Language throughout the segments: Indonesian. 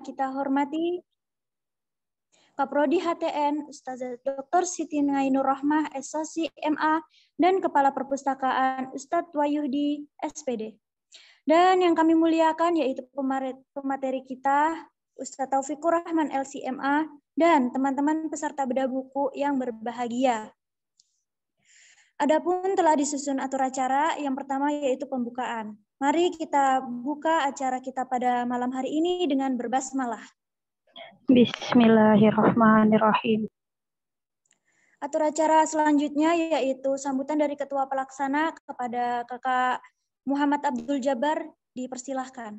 kita hormati Kaprodi HTN, Ustazah Dr. Siti Ngainur Rahmah, SSC MA, dan Kepala Perpustakaan Ustadz Wahyudi, SPD. Dan yang kami muliakan yaitu pemateri kita, Ustadz Taufikur Rahman, LCMA, dan teman-teman peserta bedah buku yang berbahagia. Adapun telah disusun atur acara, yang pertama yaitu pembukaan. Mari kita buka acara kita pada malam hari ini dengan berbasmalah. Bismillahirrahmanirrahim. Atur acara selanjutnya yaitu sambutan dari Ketua Pelaksana kepada Kakak Muhammad Abdul Jabbar, dipersilahkan.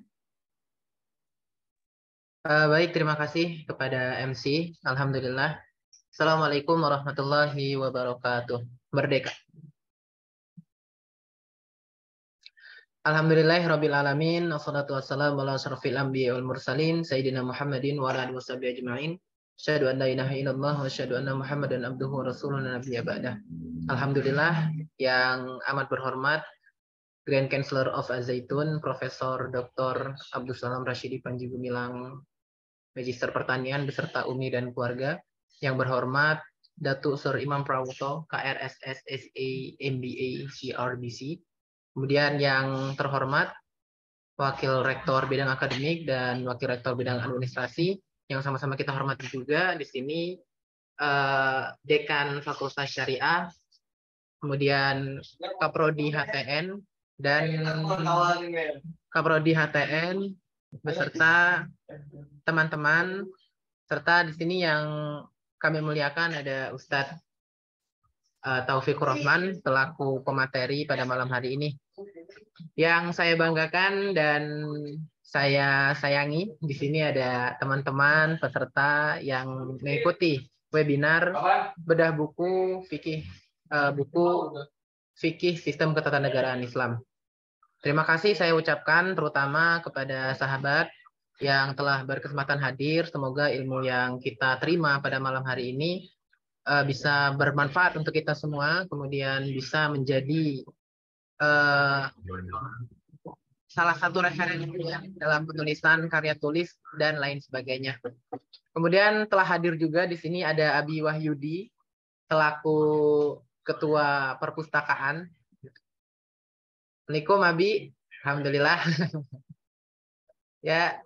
Baik, terima kasih kepada MC. Alhamdulillah. Assalamualaikum warahmatullahi wabarakatuh. Merdeka. Alhamdulillahirabbil alamin, wassalatu wassalamu ala asyrofil anbiya'i wal mursalin sayyidina Muhammadin wa ala alihi washabihi ajma'in. Asyhadu an la ilaha illallah wa asyhadu anna Muhammadan abduhu wa rasuluhu nabiyya ba'dah. Alhamdulillah, yang amat berhormat Grand Chancellor of Al-Zaitun, Profesor Dr. Abdul Salam Rashidi Panji Gumilang, Magister Pertanian beserta Umi dan keluarga. Yang berhormat Datuk Sir Imam Prawoto, KRSS SA MBA CRBC. Kemudian yang terhormat Wakil Rektor Bidang Akademik dan Wakil Rektor Bidang Administrasi yang sama-sama kita hormati juga di sini, Dekan Fakultas Syariah, kemudian Kaprodi HTN dan Kaprodi HTN beserta teman-teman, serta di sini yang kami muliakan ada Ustadz Taufikur Rahman selaku pemateri pada malam hari ini. Yang saya banggakan dan saya sayangi, di sini ada teman-teman peserta yang mengikuti webinar bedah buku fikih sistem ketatanegaraan Islam. Terima kasih saya ucapkan terutama kepada sahabat yang telah berkesempatan hadir. Semoga ilmu yang kita terima pada malam hari ini bisa bermanfaat untuk kita semua, kemudian bisa menjadi salah satu referensi dalam penulisan karya tulis dan lain sebagainya. Kemudian telah hadir juga di sini ada Abi Wahyudi selaku Ketua Perpustakaan. Assalamualaikum Abi, alhamdulillah. Ya,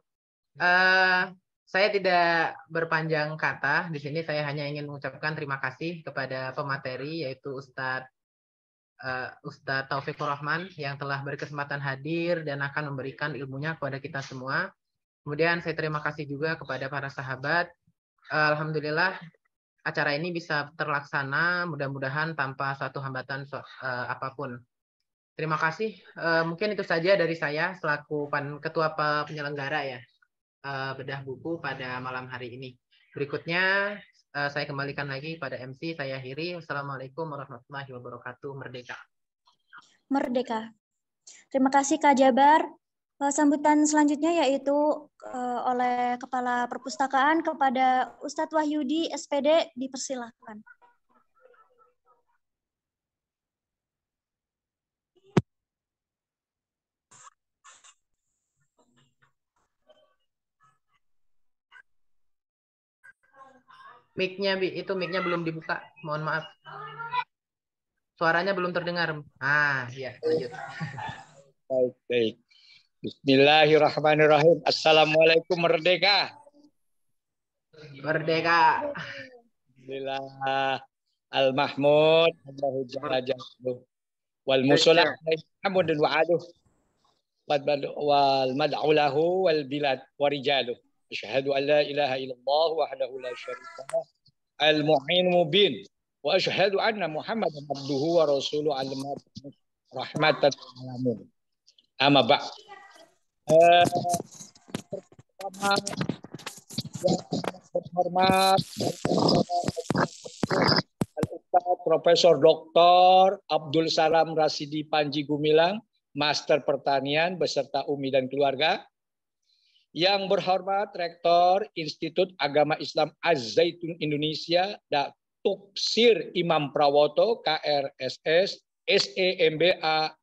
saya tidak berpanjang kata. Di sini saya hanya ingin mengucapkan terima kasih kepada pemateri yaitu Ustadz Taufikur Rahman yang telah berkesempatan hadir dan akan memberikan ilmunya kepada kita semua. Kemudian saya terima kasih juga kepada para sahabat. Alhamdulillah acara ini bisa terlaksana mudah-mudahan tanpa suatu hambatan apapun. Terima kasih. Mungkin itu saja dari saya selaku Ketua Penyelenggara ya. Bedah buku pada malam hari ini. Berikutnya saya kembalikan lagi pada MC, saya akhiri. Wassalamualaikum warahmatullahi wabarakatuh. Merdeka. Merdeka. Terima kasih Kak Jabar. Sambutan selanjutnya yaitu oleh Kepala Perpustakaan kepada Ustadz Wahyudi SPD, dipersilahkan. Mic-nya belum dibuka, mohon maaf. Suaranya belum terdengar. Ya, lanjut. Baik. Bismillahirrahmanirrahim. Assalamualaikum merdeka. Merdeka. Alhamdulillah. Al-Mahmud, Allahu Jalla Jalaluhu. Wal musallat hamdun wa aluh. Wal mad'u lahu wal bilad wa rijaluh. Asyhadu an la ilaha illallah wahdahu la syarika lah. Al-mu'in mubin. Wa asyhadu anna Muhammadan abduhu wa rasuluhu al-mab'uts rahmatan lil alamin. Amma ba'd. Pertama yang terhormat Al-Ustaz Profesor Dr. Abdul Salam Rashidi Panji Gumilang, Master Pertanian beserta Umi dan keluarga. Yang berhormat Rektor Institut Agama Islam Az-Zaitun Indonesia, Datuk Sir Imam Prawoto, KRSS, SEMBA,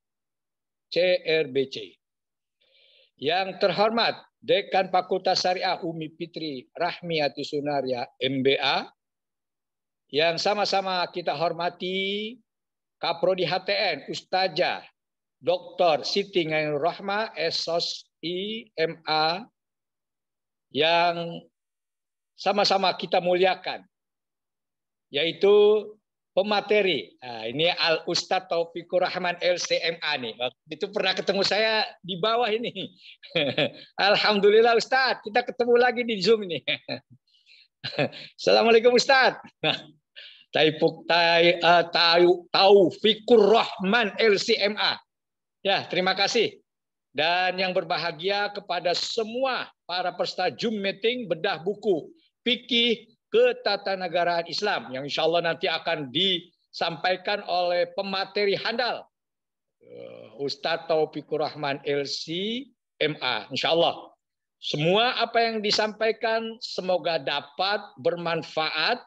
CRBC. Yang terhormat Dekan Fakultas Syariah Umi Fitri Rahmiati Sunaria MBA, yang sama-sama kita hormati Kaprodi HTN Ustazah Dr. Siti Ngainur Rahmah SOSI MA, yang sama-sama kita muliakan, yaitu pemateri. Nah, ini Al Ustadz Taufikur Rahman LCMA nih. Itu pernah ketemu saya di bawah ini. Alhamdulillah Ustadz, kita ketemu lagi di Zoom ini. Assalamualaikum Ustadz. Taufikur Rahman LCMA. Ya, terima kasih. Dan yang berbahagia kepada semua para peserta Zoom meeting bedah buku Fikih Ketatanegaraan Islam yang insya Allah nanti akan disampaikan oleh pemateri handal Ustadz Taufikur Rahman LCMA. Insya Allah semua apa yang disampaikan semoga dapat bermanfaat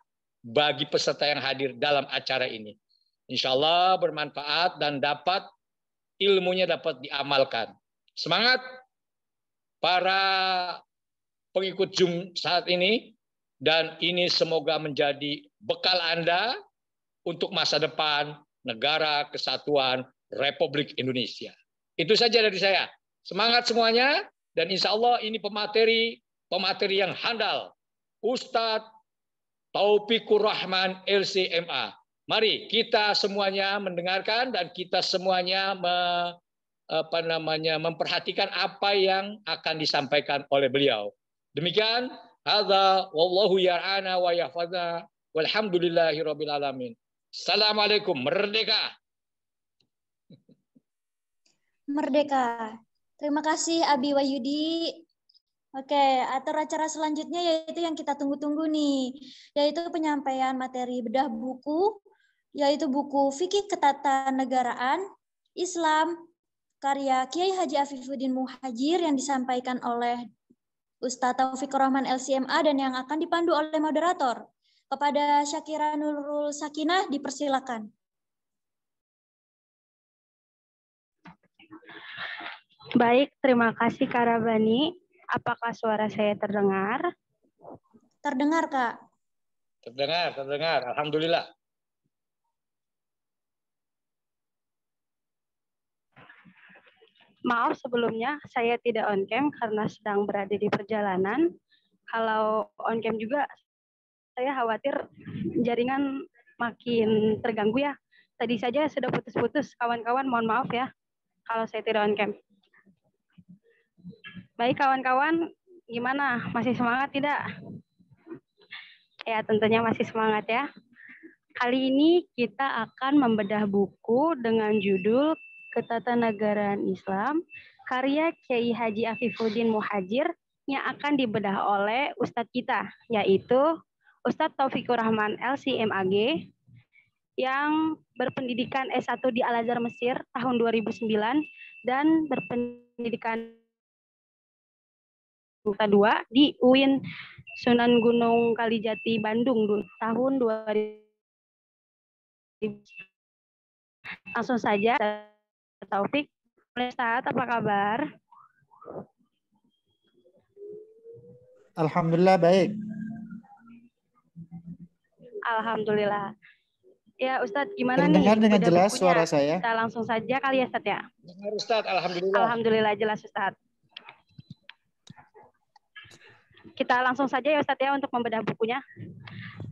bagi peserta yang hadir dalam acara ini. Insya Allah bermanfaat dan dapat ilmunya dapat diamalkan. Semangat para pengikut Zoom saat ini, dan ini semoga menjadi bekal Anda untuk masa depan Negara Kesatuan Republik Indonesia. Itu saja dari saya. Semangat semuanya, dan insya Allah ini pemateri yang handal. Ustadz Taufikur Rahman LCMA. Mari kita semuanya mendengarkan dan kita semuanya memperhatikan apa yang akan disampaikan oleh beliau. Demikian, hadza wallahu ya'ana wa yahfazna walhamdulillahirabbil alamin. Assalamualaikum. Merdeka. Merdeka. Terima kasih Abi Wahyudi. Oke, acara selanjutnya yaitu yang kita tunggu-tunggu nih, yaitu penyampaian materi bedah buku, yaitu buku Fikih Ketatanegaraan Islam karya Kiai Haji Afifuddin Muhajir yang disampaikan oleh Ustadz Taufikur Rahman LCMA dan yang akan dipandu oleh moderator. Kepada Syakira Nurul Sakinah dipersilakan. Baik, terima kasih Kak Rabani. Apakah suara saya terdengar? Terdengar, Kak. Terdengar. Alhamdulillah. Maaf sebelumnya, saya tidak on cam karena sedang berada di perjalanan. Kalau on cam juga, saya khawatir jaringan makin terganggu ya. Tadi saja sudah putus-putus, kawan-kawan mohon maaf ya kalau saya tidak on cam. Baik kawan-kawan, gimana? Masih semangat tidak? Ya tentunya masih semangat ya. Kali ini kita akan membedah buku dengan judul Ketatanegaraan Islam karya Kiai Haji Afifuddin Muhajir yang akan dibedah oleh Ustadz kita, yaitu Ustadz Taufikur Rahman LCMAG yang berpendidikan S1 di Al-Azhar Mesir tahun 2009 dan berpendidikan S2 di UIN Sunan Gunung Kalijati Bandung tahun 2000. Langsung saja, Taufik. Ustaz, apa kabar? Alhamdulillah baik. Alhamdulillah. Ya Ustadz, gimana Terdengar nih? dengan jelas bukunya? suara saya? Kita langsung saja kali ya Ustadz ya. Dengar Ustadz, alhamdulillah. Alhamdulillah jelas Ustadz. Kita langsung saja ya Ustadz ya untuk membedah bukunya.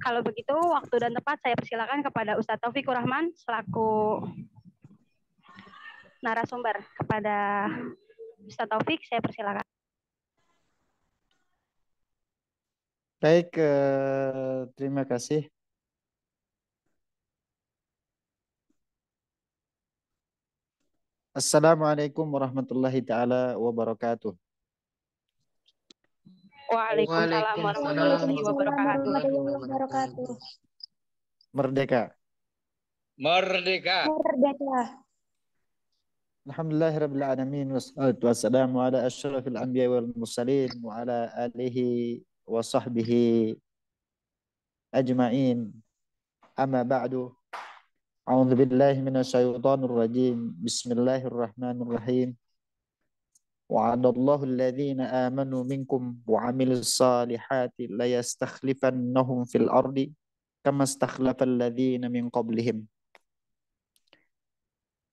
Kalau begitu, waktu dan tempat saya persilakan kepada Ustadz Taufikur Rahman selaku narasumber. Kepada Ustadz Taufik, saya persilakan. Baik, terima kasih. Assalamualaikum warahmatullahi taala wabarakatuh. Waalaikumsalam warahmatullahi wabarakatuh. Merdeka. Merdeka. Merdeka. Alhamdulillahirabbil alamin wassalatu wassalamu ala asyrafil anbiya wal mursalin wa ala alihi wa sahbihi ajma'in. Amma ba'du. A'udzu billahi minasyaitonir rajim. Bismillahirrahmanirrahim. wa'adallahu alladhina amanu minkum wa 'amilus salihati la yastakhlifannahum fil ardi kama istakhlafal ladzina min qablihim.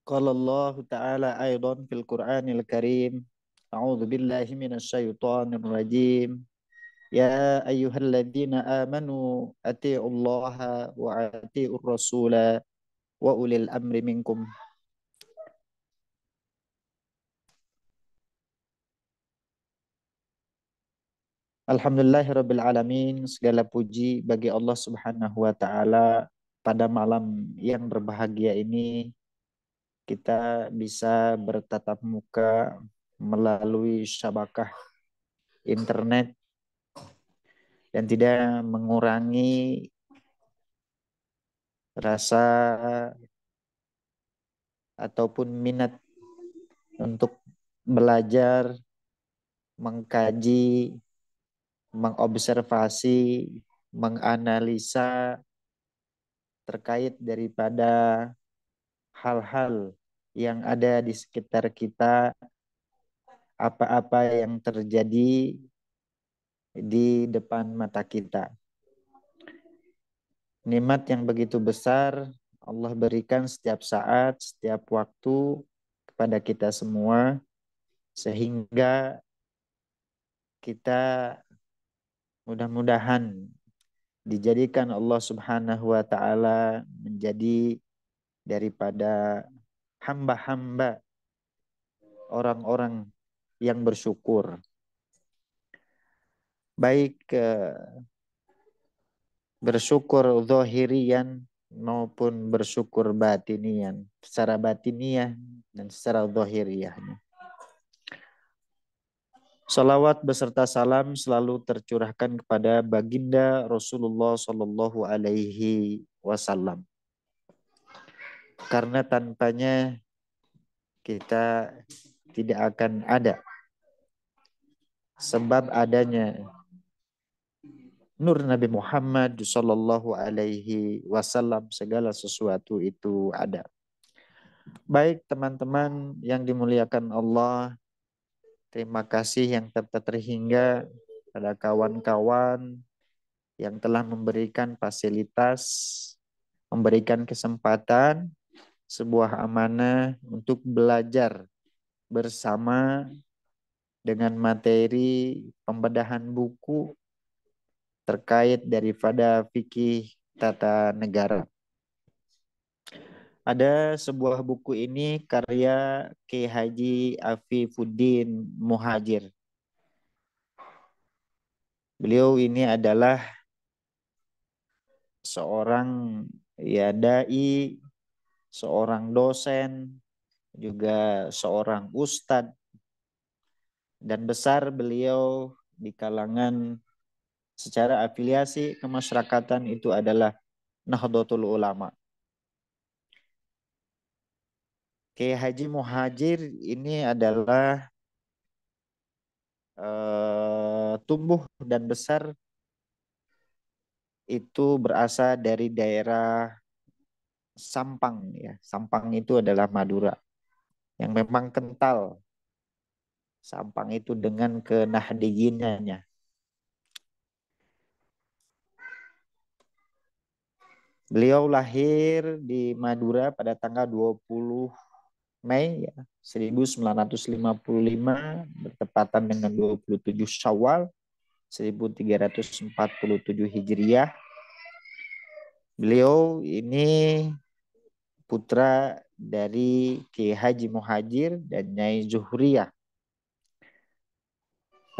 Qala Allah Ta'ala aidan fil Qur'anil Karim, a'udzu billahi minasyaitonir rajim. Ya ayyuhalladzina amanu atii'ullaha wa atii'ur rasula wa ulil amri minkum. Alhamdulillahirabbil alamin, segala puji bagi Allah Subhanahu wa taala. Pada malam yang berbahagia ini kita bisa bertatap muka melalui syabakah internet dan tidak mengurangi rasa ataupun minat untuk belajar, mengkaji, mengobservasi, menganalisa terkait daripada hal-hal yang ada di sekitar kita, apa-apa yang terjadi di depan mata kita. Nikmat yang begitu besar Allah berikan setiap saat, setiap waktu kepada kita semua, sehingga kita mudah-mudahan dijadikan Allah Subhanahu wa taala menjadi daripada hamba-hamba orang-orang yang bersyukur. Baik bersyukur zahirian maupun bersyukur batinian, secara batiniah dan secara zahiriyahnya. Salawat beserta salam selalu tercurahkan kepada baginda Rasulullah Sallallahu Alaihi Wasallam. Karena tanpanya kita tidak akan ada. Sebab adanya nur Nabi Muhammad Sallallahu Alaihi Wasallam, segala sesuatu itu ada. Baik teman-teman yang dimuliakan Allah, terima kasih yang tak terhingga pada kawan-kawan yang telah memberikan fasilitas, memberikan kesempatan, sebuah amanah untuk belajar bersama dengan materi pembedahan buku terkait daripada fikih tata negara. Ada sebuah buku ini karya Kiai Haji Afifuddin Muhajir. Beliau ini adalah seorang dai, seorang dosen, juga seorang ustadz, dan besar beliau di kalangan secara afiliasi kemasyarakatan itu adalah Nahdlatul Ulama. Kiai Haji Muhajir ini adalah tumbuh dan besar itu berasal dari daerah Sampang ya. Sampang itu adalah Madura yang memang kental. Sampang itu dengan kenahdiyinannya. Beliau lahir di Madura pada tanggal 20 Mei 1955 bertepatan dengan 27 Syawal 1347 Hijriah. Beliau ini putra dari Kiai Haji Muhajir dan Nyai Zuhriyah.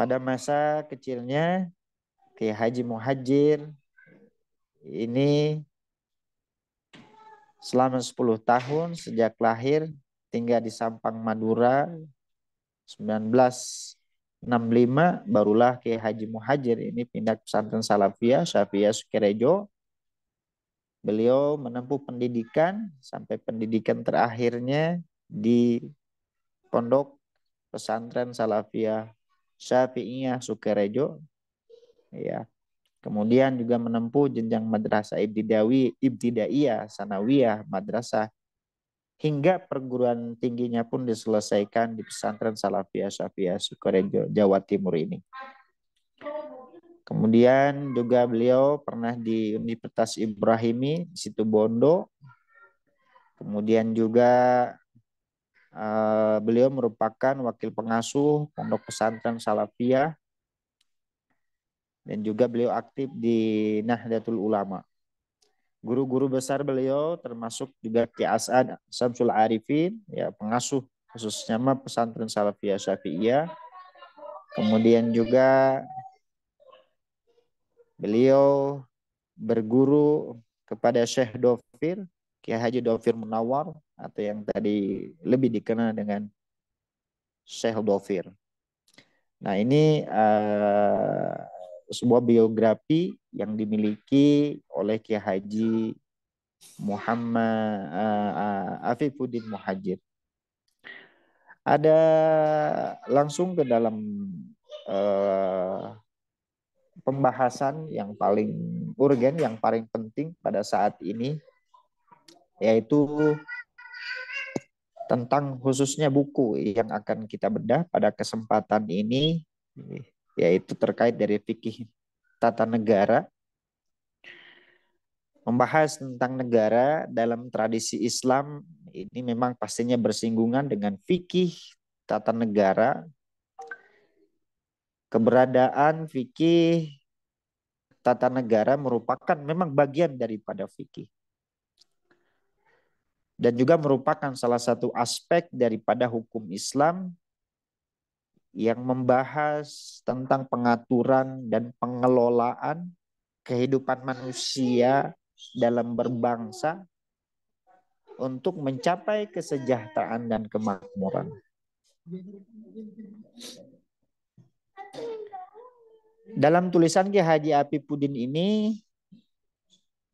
Pada masa kecilnya Kiai Haji Muhajir ini selama 10 tahun sejak lahir tinggal di Sampang Madura. 1965 barulah Kiai Haji Muhajir ini pindah ke pesantren Salafiyah Syafiyah Sukerejo. Beliau menempuh pendidikan sampai pendidikan terakhirnya di Pondok Pesantren Salafiyah Syafi'iyah Sukerejo ya. Kemudian juga menempuh jenjang madrasah ibtidaiyah, sanawiyah, madrasah hingga perguruan tingginya pun diselesaikan di pesantren Salafiyah Syafiyah Sukorejo, Jawa Timur ini. Kemudian juga beliau pernah di Universitas Ibrahimi di Situbondo. Kemudian juga beliau merupakan wakil pengasuh Pondok Pesantren Salafiyah dan juga beliau aktif di Nahdlatul Ulama. Guru-guru besar beliau termasuk juga Ki As'ad Syamsul Arifin, ya, pengasuh khususnya pesantren Salafiyah Syafi'iyah. Kemudian juga beliau berguru kepada Syekh Dofir, Kiai Haji Dofir Munawar, atau yang tadi lebih dikenal dengan Syekh Dofir. Nah, ini sebuah biografi yang dimiliki oleh Kiai Haji Muhammad Afifuddin Muhajir. Ada langsung ke dalam pembahasan yang paling urgen, yang paling penting pada saat ini, yaitu tentang khususnya buku yang akan kita bedah pada kesempatan ini, yaitu terkait dari fikih tata negara. Membahas tentang negara dalam tradisi Islam ini memang pastinya bersinggungan dengan fikih tata negara. Keberadaan fikih tata negara merupakan memang bagian daripada fikih. Dan juga merupakan salah satu aspek daripada hukum Islam yang membahas tentang pengaturan dan pengelolaan kehidupan manusia dalam berbangsa untuk mencapai kesejahteraan dan kemakmuran. Dalam tulisan Kiai Haji Afifuddin ini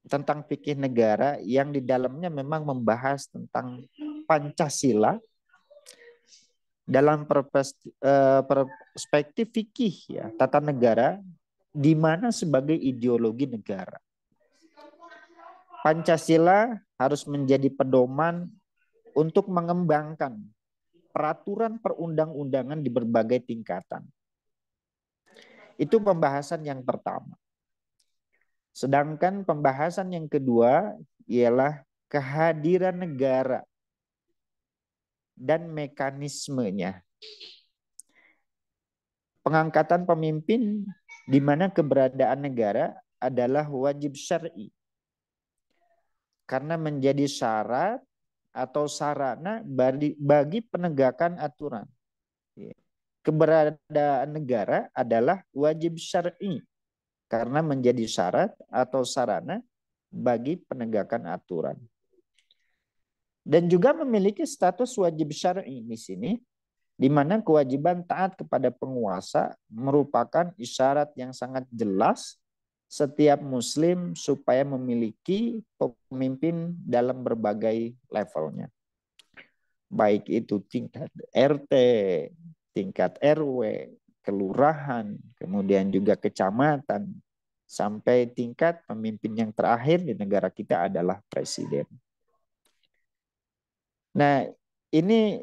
tentang fikih negara yang di dalamnya memang membahas tentang Pancasila dalam perspektif fikih, ya, tata negara, di mana sebagai ideologi negara. Pancasila harus menjadi pedoman untuk mengembangkan peraturan perundang-undangan di berbagai tingkatan. Itu pembahasan yang pertama. Sedangkan pembahasan yang kedua ialah kehadiran negara dan mekanismenya. Pengangkatan pemimpin di mana keberadaan negara adalah wajib syar'i. Karena menjadi syarat atau sarana bagi penegakan aturan. Keberadaan negara adalah wajib syar'i karena menjadi syarat atau sarana bagi penegakan aturan. Dan juga memiliki status wajib syar'i di sini, di mana kewajiban taat kepada penguasa merupakan isyarat yang sangat jelas setiap muslim supaya memiliki pemimpin dalam berbagai levelnya. Baik itu tingkat RT, tingkat RW, kelurahan, kemudian juga kecamatan, sampai tingkat pemimpin yang terakhir di negara kita adalah presiden. Nah, ini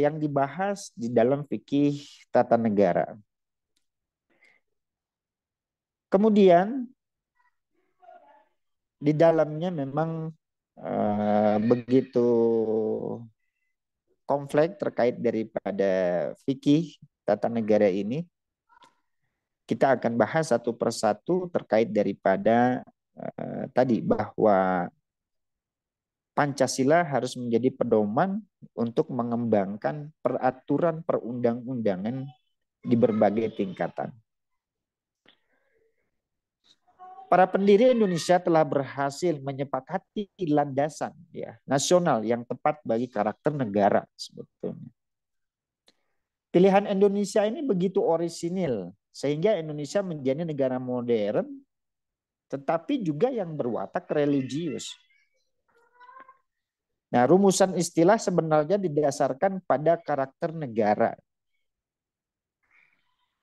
yang dibahas di dalam fikih tata negara. Kemudian di dalamnya memang begitu konflik terkait daripada fikih tata negara ini. Kita akan bahas satu persatu terkait daripada tadi bahwa Pancasila harus menjadi pedoman untuk mengembangkan peraturan perundang-undangan di berbagai tingkatan. Para pendiri Indonesia telah berhasil menyepakati landasan, ya, nasional yang tepat bagi karakter negara sebetulnya. Pilihan Indonesia ini begitu orisinil sehingga Indonesia menjadi negara modern tetapi juga yang berwatak religius. Nah, rumusan istilah sebenarnya didasarkan pada karakter negara.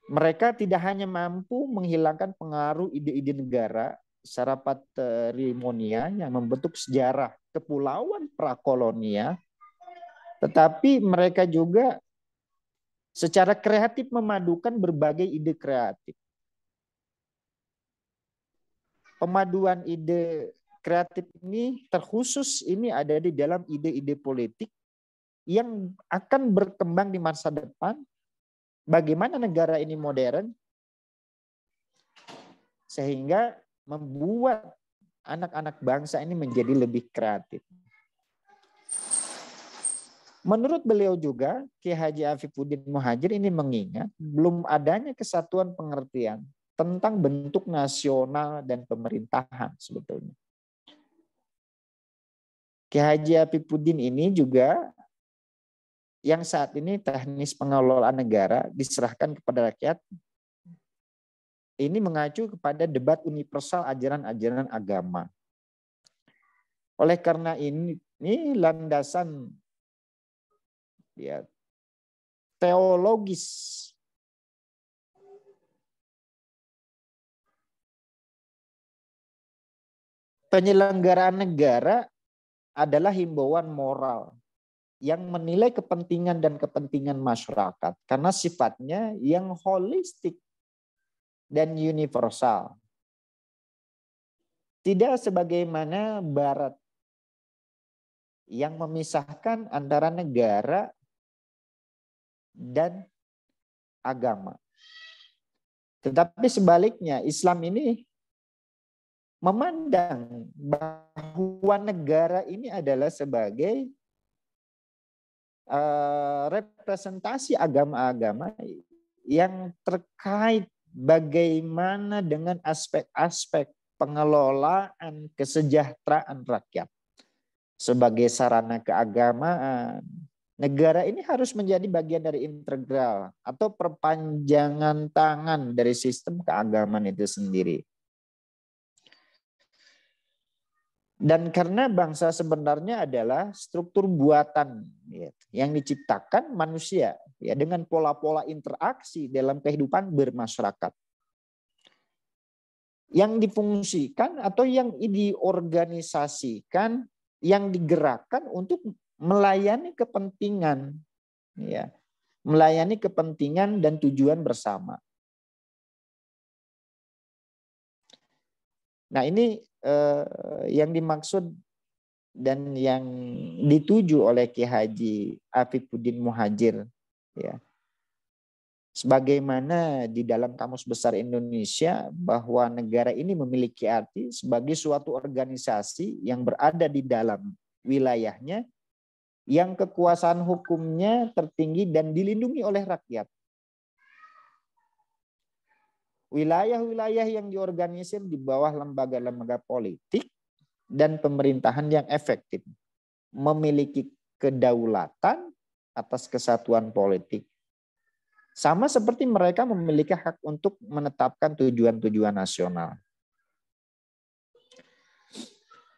Mereka tidak hanya mampu menghilangkan pengaruh ide-ide negara secara patrimonial yang membentuk sejarah kepulauan prakolonial, tetapi mereka juga secara kreatif memadukan berbagai ide kreatif. Pemaduan ide kreatif ini terkhusus ini ada di dalam ide-ide politik yang akan berkembang di masa depan. Bagaimana negara ini modern sehingga membuat anak-anak bangsa ini menjadi lebih kreatif. Menurut beliau juga, Kiai Haji Afifuddin Muhajir ini mengingat belum adanya kesatuan pengertian tentang bentuk nasional dan pemerintahan sebetulnya. Kiai Haji Afifuddin ini juga yang saat ini teknis pengelolaan negara diserahkan kepada rakyat, ini mengacu kepada debat universal ajaran-ajaran agama. Oleh karena ini landasan ya, teologis penyelenggaraan negara adalah himbauan moral yang menilai kepentingan dan kepentingan masyarakat karena sifatnya yang holistik dan universal. Tidak sebagaimana Barat yang memisahkan antara negara dan agama. Tetapi sebaliknya Islam ini memandang bahwa negara ini adalah sebagai representasi agama-agama yang terkait bagaimana dengan aspek-aspek pengelolaan kesejahteraan rakyat. Sebagai sarana keagamaan, negara ini harus menjadi bagian dari integral atau perpanjangan tangan dari sistem keagamaan itu sendiri. Dan karena bangsa sebenarnya adalah struktur buatan ya, yang diciptakan manusia ya, dengan pola-pola interaksi dalam kehidupan bermasyarakat. Yang difungsikan atau yang diorganisasikan, yang digerakkan untuk melayani kepentingan, ya, melayani kepentingan dan tujuan bersama. Nah ini yang dimaksud dan yang dituju oleh Kiai Haji Afifuddin Muhajir, ya. Sebagaimana di dalam Kamus Besar Indonesia bahwa negara ini memiliki arti sebagai suatu organisasi yang berada di dalam wilayahnya, yang kekuasaan hukumnya tertinggi dan dilindungi oleh rakyat. Wilayah-wilayah yang diorganisir di bawah lembaga-lembaga politik dan pemerintahan yang efektif, memiliki kedaulatan atas kesatuan politik. Sama seperti mereka memiliki hak untuk menetapkan tujuan-tujuan nasional.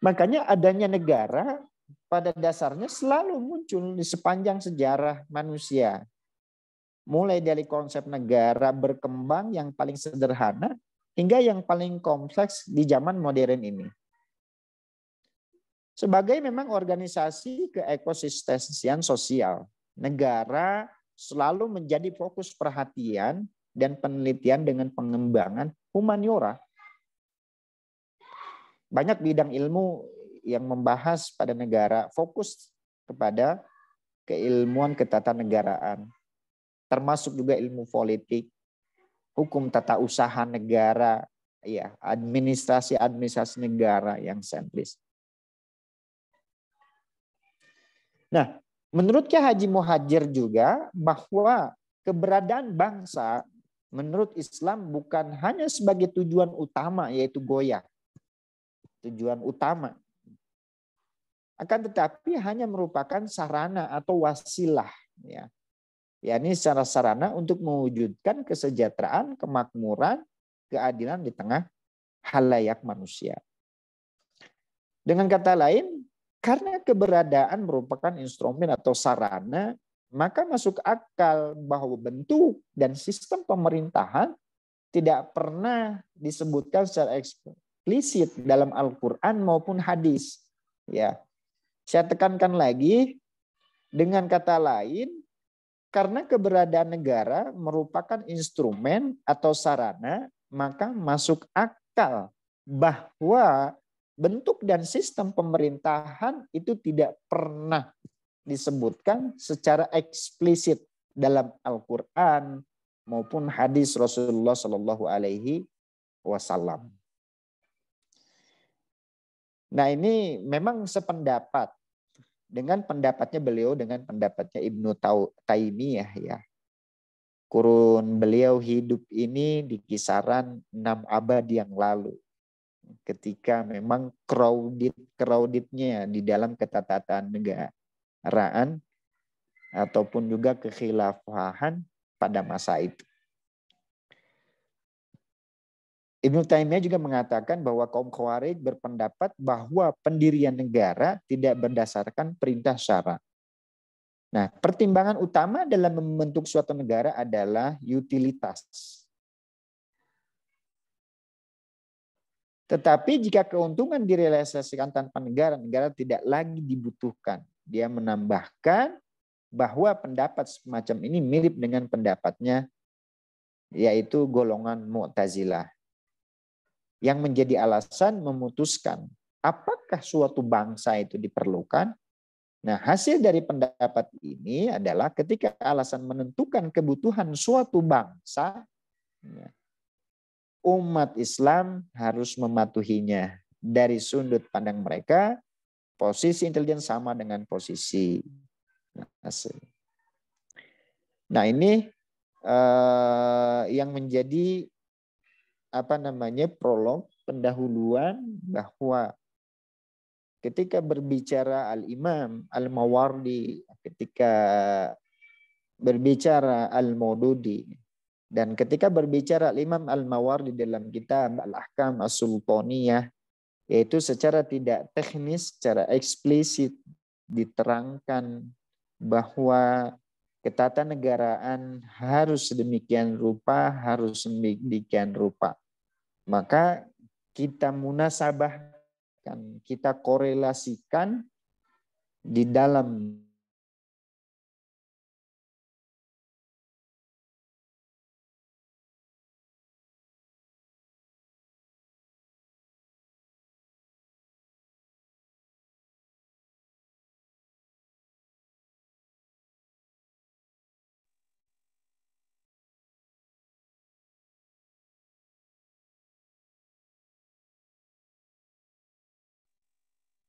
Makanya adanya negara pada dasarnya selalu muncul di sepanjang sejarah manusia. Mulai dari konsep negara berkembang yang paling sederhana hingga yang paling kompleks di zaman modern ini. Sebagai memang organisasi keekosistemian sosial, negara selalu menjadi fokus perhatian dan penelitian dengan pengembangan humaniora. Banyak bidang ilmu yang membahas pada negara fokus kepada keilmuan ketatanegaraan, termasuk juga ilmu politik, hukum tata usaha negara, ya, administrasi negara yang sentris. Nah, menurut Kiai Haji Muhajir juga bahwa keberadaan bangsa menurut Islam bukan hanya sebagai tujuan utama yaitu goyah. Tujuan utama. Akan tetapi hanya merupakan sarana atau wasilah, ya. Yakni secara sarana untuk mewujudkan kesejahteraan, kemakmuran, keadilan di tengah halayak manusia. Dengan kata lain, karena keberadaan merupakan instrumen atau sarana, maka masuk akal bahwa bentuk dan sistem pemerintahan tidak pernah disebutkan secara eksplisit dalam Al-Quran maupun hadis. Ya, Saya tekankan lagi, dengan kata lain, karena keberadaan negara merupakan instrumen atau sarana, maka masuk akal bahwa bentuk dan sistem pemerintahan itu tidak pernah disebutkan secara eksplisit dalam Al-Quran maupun hadis Rasulullah Shallallahu Alaihi Wasallam. Nah, ini memang sependapat dengan pendapatnya beliau dengan pendapatnya Ibnu Taimiyah ya. Kurun beliau hidup ini di kisaran 6 abad yang lalu. Ketika memang crowdednya di dalam ketatanan negaraan ataupun juga kekhilafahan pada masa itu. Ibnu Taimiyah juga mengatakan bahwa kaum Khawarij berpendapat bahwa pendirian negara tidak berdasarkan perintah syara. Nah, pertimbangan utama dalam membentuk suatu negara adalah utilitas. Tetapi jika keuntungan direalisasikan tanpa negara, negara tidak lagi dibutuhkan. Dia menambahkan bahwa pendapat semacam ini mirip dengan pendapatnya, yaitu golongan Mu'tazilah, yang menjadi alasan memutuskan apakah suatu bangsa itu diperlukan. Nah, hasil dari pendapat ini adalah ketika alasan menentukan kebutuhan suatu bangsa, umat Islam harus mematuhinya. Dari sudut pandang mereka, posisi intelijen sama dengan posisi asli. Nah, ini yang menjadi prolog pendahuluan bahwa ketika berbicara Al-Imam Al-Mawardi, ketika berbicara Al-Maududi, dan ketika berbicara Al-Imam Al-Mawardi dalam kitab Al-Ahkam As-Sultaniyah, yaitu secara tidak teknis, secara eksplisit diterangkan bahwa ketatanegaraan harus sedemikian rupa, harus sedemikian rupa. Maka kita munasabahkan, kita korelasikan di dalam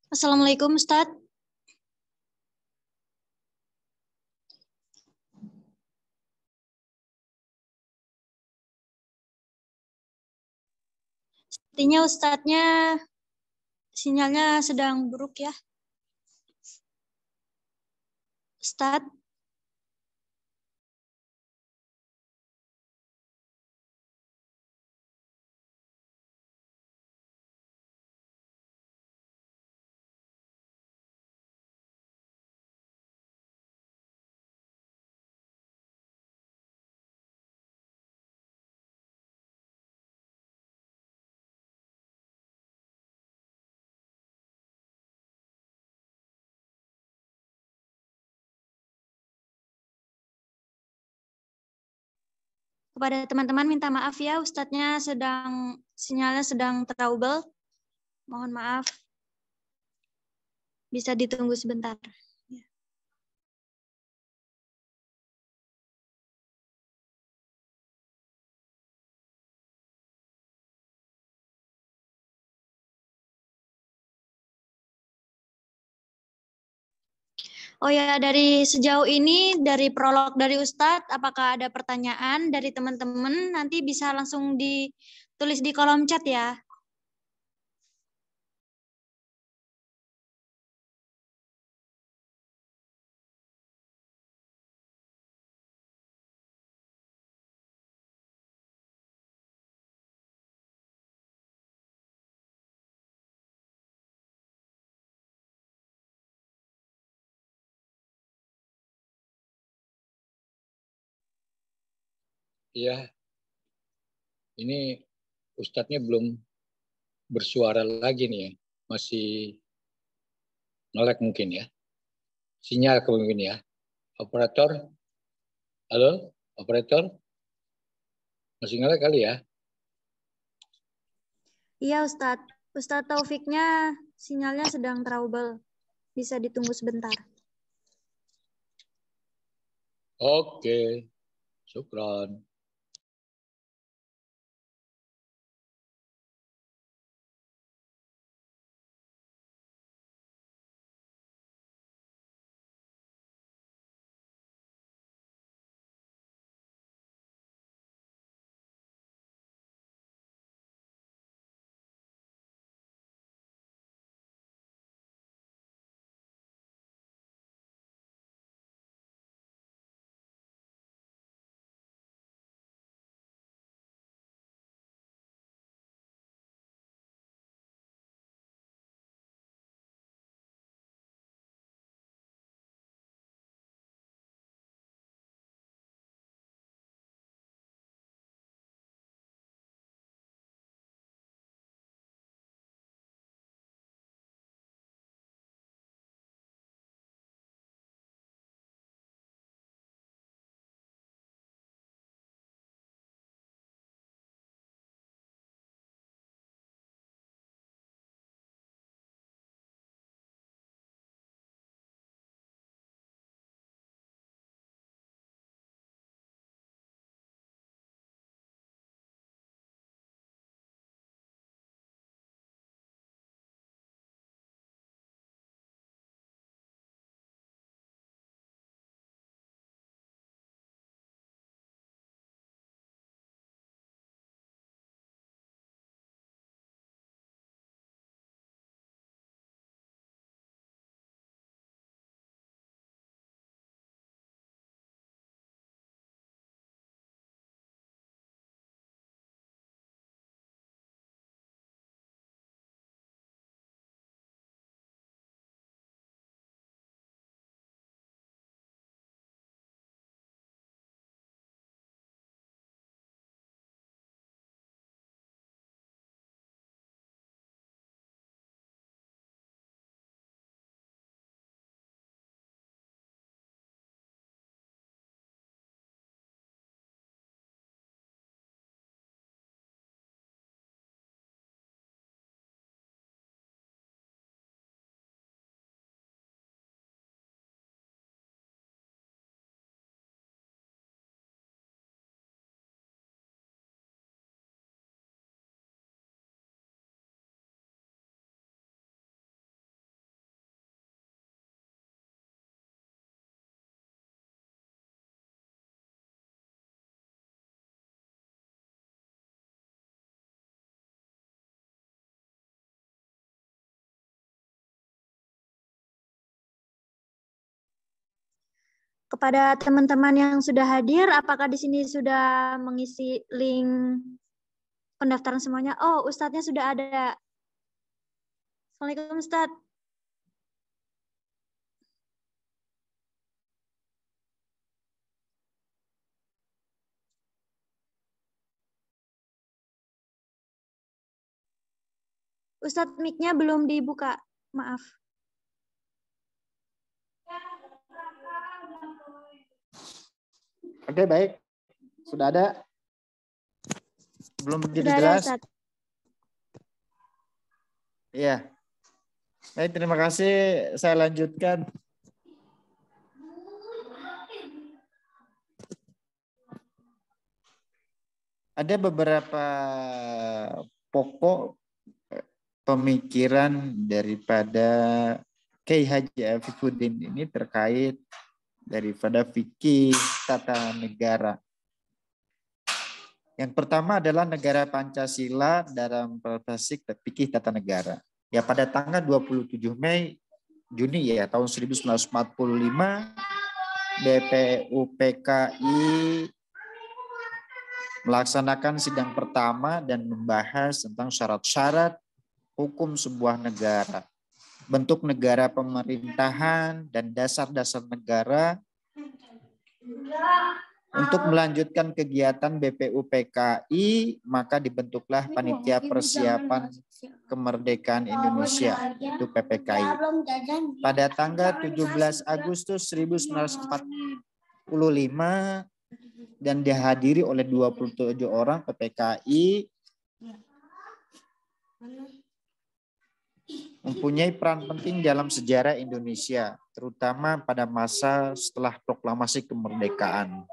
Assalamualaikum Ustadz. Sepertinya Ustadznya sinyalnya sedang buruk ya. Ustadz. Kepada teman-teman minta maaf ya, Ustadznya sinyalnya sedang trouble. Mohon maaf. Bisa ditunggu sebentar. Oh ya, dari sejauh ini, dari prolog dari Ustadz, apakah ada pertanyaan dari teman-teman? Nanti bisa langsung ditulis di kolom chat ya. Ya, ini Ustadznya belum bersuara lagi nih ya. Masih Nolek mungkin ya. Sinyal mungkin ya. Operator. Halo, operator. Masih ngelek kali ya? Iya Ustadz. Ustadz Taufiknya sinyalnya sedang trouble. Bisa ditunggu sebentar. Oke. Syukron. Kepada teman-teman yang sudah hadir, apakah di sini sudah mengisi link pendaftaran semuanya? Oh, Ustadznya sudah ada. Assalamualaikum Ustadz. Ustadz mic-nya belum dibuka, maaf. Oke, baik. Sudah ada? Belum begitu Sudah jelas? ada, Ustadz. Iya. Baik, terima kasih. Saya lanjutkan. Ada beberapa pokok pemikiran daripada Kiai Haji Afifuddin ini terkait daripada fikih tata negara. Yang pertama adalah negara Pancasila dalam basic fikih tata negara. Ya, pada tanggal 27 Juni ya tahun 1945 BPUPKI melaksanakan sidang pertama dan membahas tentang syarat-syarat hukum sebuah negara, bentuk negara pemerintahan dan dasar-dasar negara Untuk melanjutkan kegiatan BPUPKI, maka dibentuklah Panitia Persiapan Kemerdekaan Indonesia, itu PPKI. Pada tanggal 17 Agustus 1945 dan dihadiri oleh 27 orang PPKI, mempunyai peran penting dalam sejarah Indonesia, terutama pada masa setelah proklamasi kemerdekaan.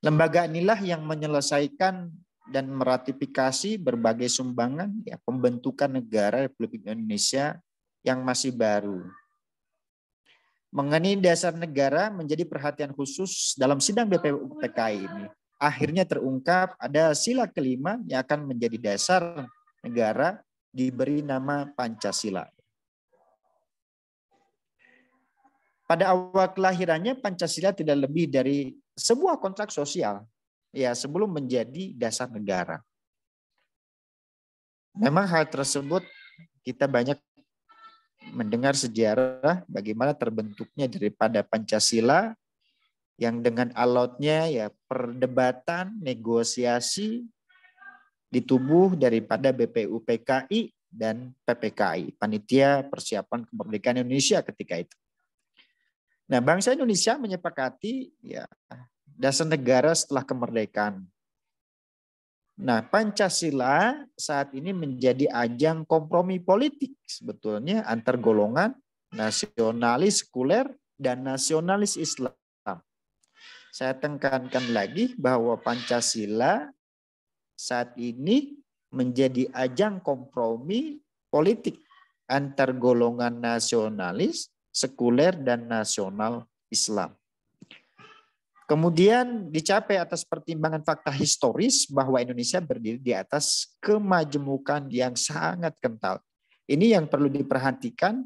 Lembaga inilah yang menyelesaikan dan meratifikasi berbagai sumbangan pembentukan negara Republik Indonesia yang masih baru. Mengenai dasar negara menjadi perhatian khusus dalam sidang BPUPKI ini. Akhirnya terungkap ada sila kelima yang akan menjadi dasar negara, diberi nama Pancasila. Pada awal kelahirannya Pancasila tidak lebih dari sebuah kontrak sosial sebelum menjadi dasar negara. Memang hal tersebut kita banyak mendengar sejarah bagaimana terbentuknya daripada Pancasila yang dengan alotnya perdebatan, negosiasi di tubuh daripada BPUPKI dan PPKI, Panitia Persiapan Kemerdekaan Indonesia ketika itu. Nah, bangsa Indonesia menyepakati dasar negara setelah kemerdekaan. Nah, Pancasila saat ini menjadi ajang kompromi politik sebetulnya antar golongan nasionalis sekuler dan nasionalis Islam. Saya tekankan lagi bahwa Pancasila saat ini menjadi ajang kompromi politik antar golongan nasionalis, sekuler, dan nasional Islam. Kemudian dicapai atas pertimbangan fakta historis bahwa Indonesia berdiri di atas kemajemukan yang sangat kental. Ini yang perlu diperhatikan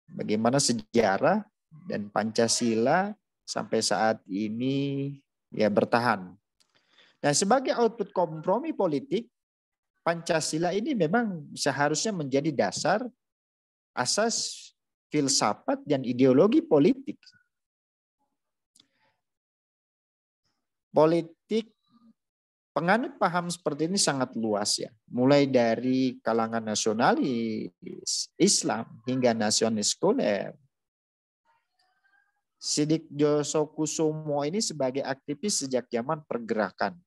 bagaimana sejarah dan Pancasila sampai saat ini bertahan. Nah, sebagai output kompromi politik, Pancasila ini memang seharusnya menjadi dasar, asas, filsafat, dan ideologi politik. Politik penganut paham seperti ini sangat luas mulai dari kalangan nasionalis Islam hingga nasionalis sekuler. Sidik Djosokusumo ini sebagai aktivis sejak zaman pergerakan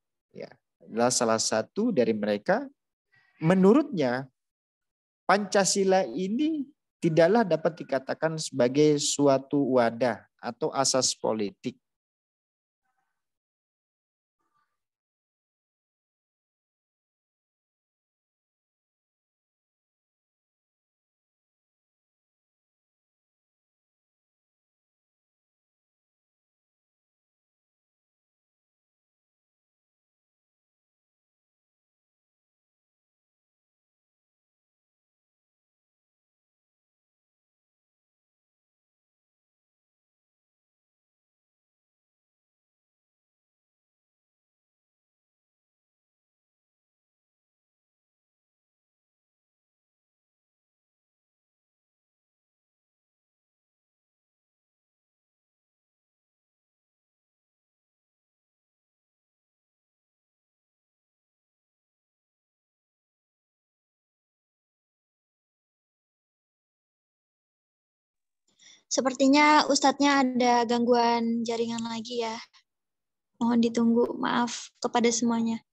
adalah salah satu dari mereka. Menurutnya Pancasila ini tidaklah dapat dikatakan sebagai suatu wadah atau asas politik. Sepertinya Ustadznya ada gangguan jaringan lagi ya. Mohon ditunggu, maaf kepada semuanya.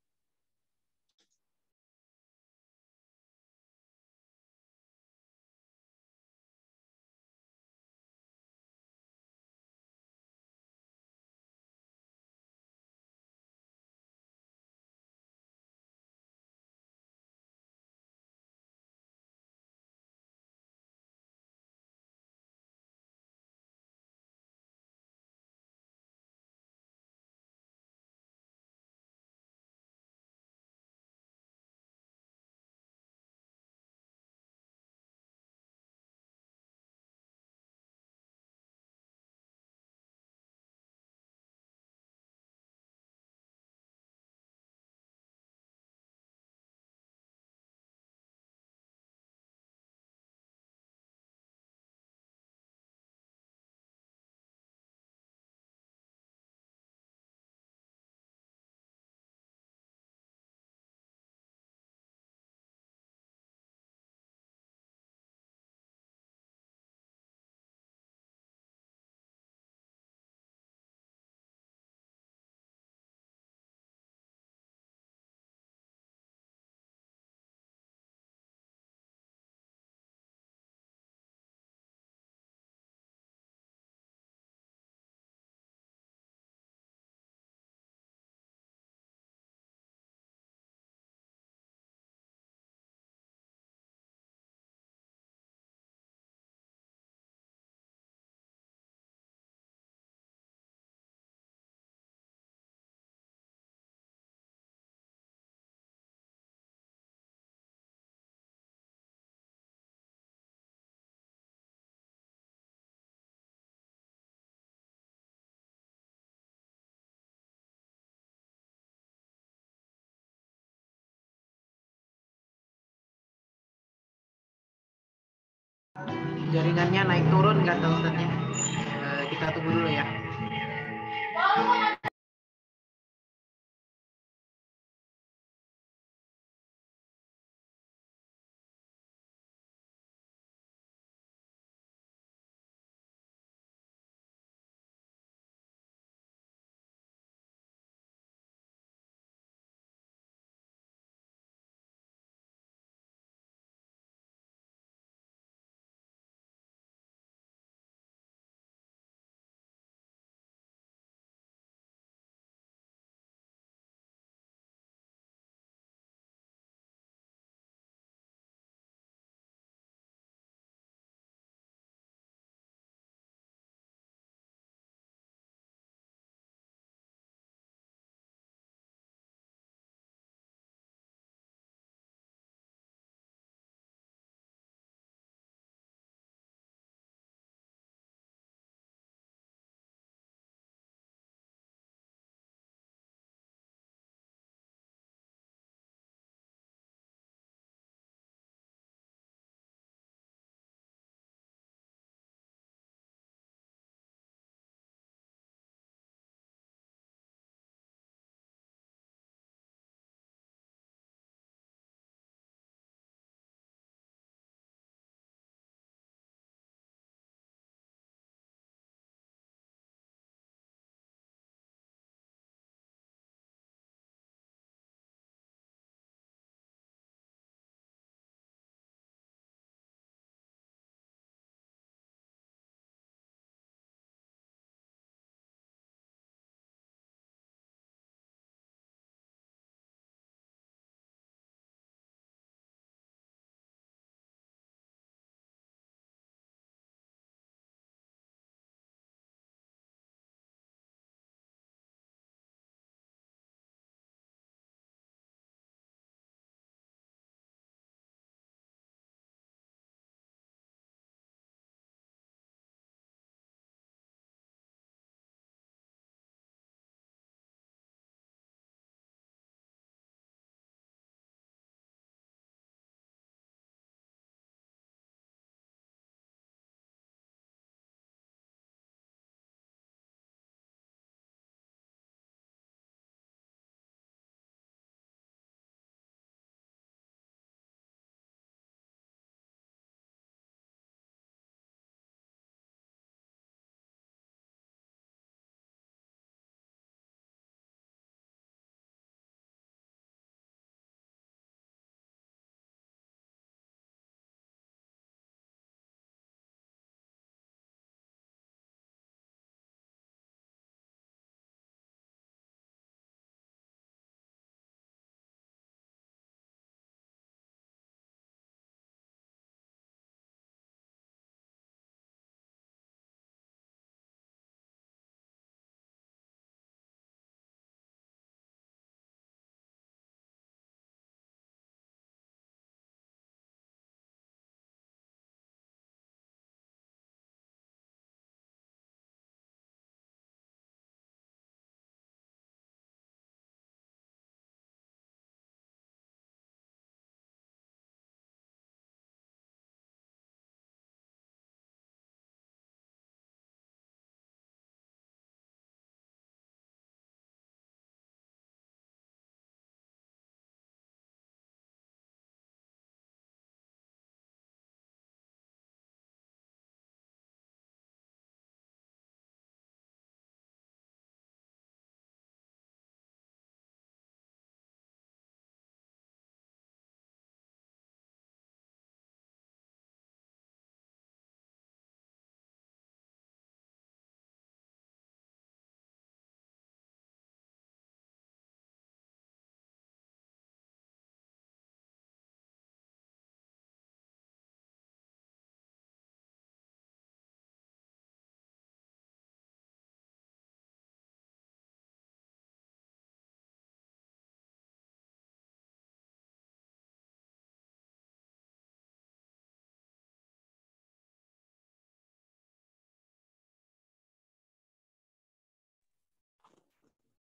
Jaringannya naik turun nggak tahu Ustadznya. Kita tunggu dulu ya.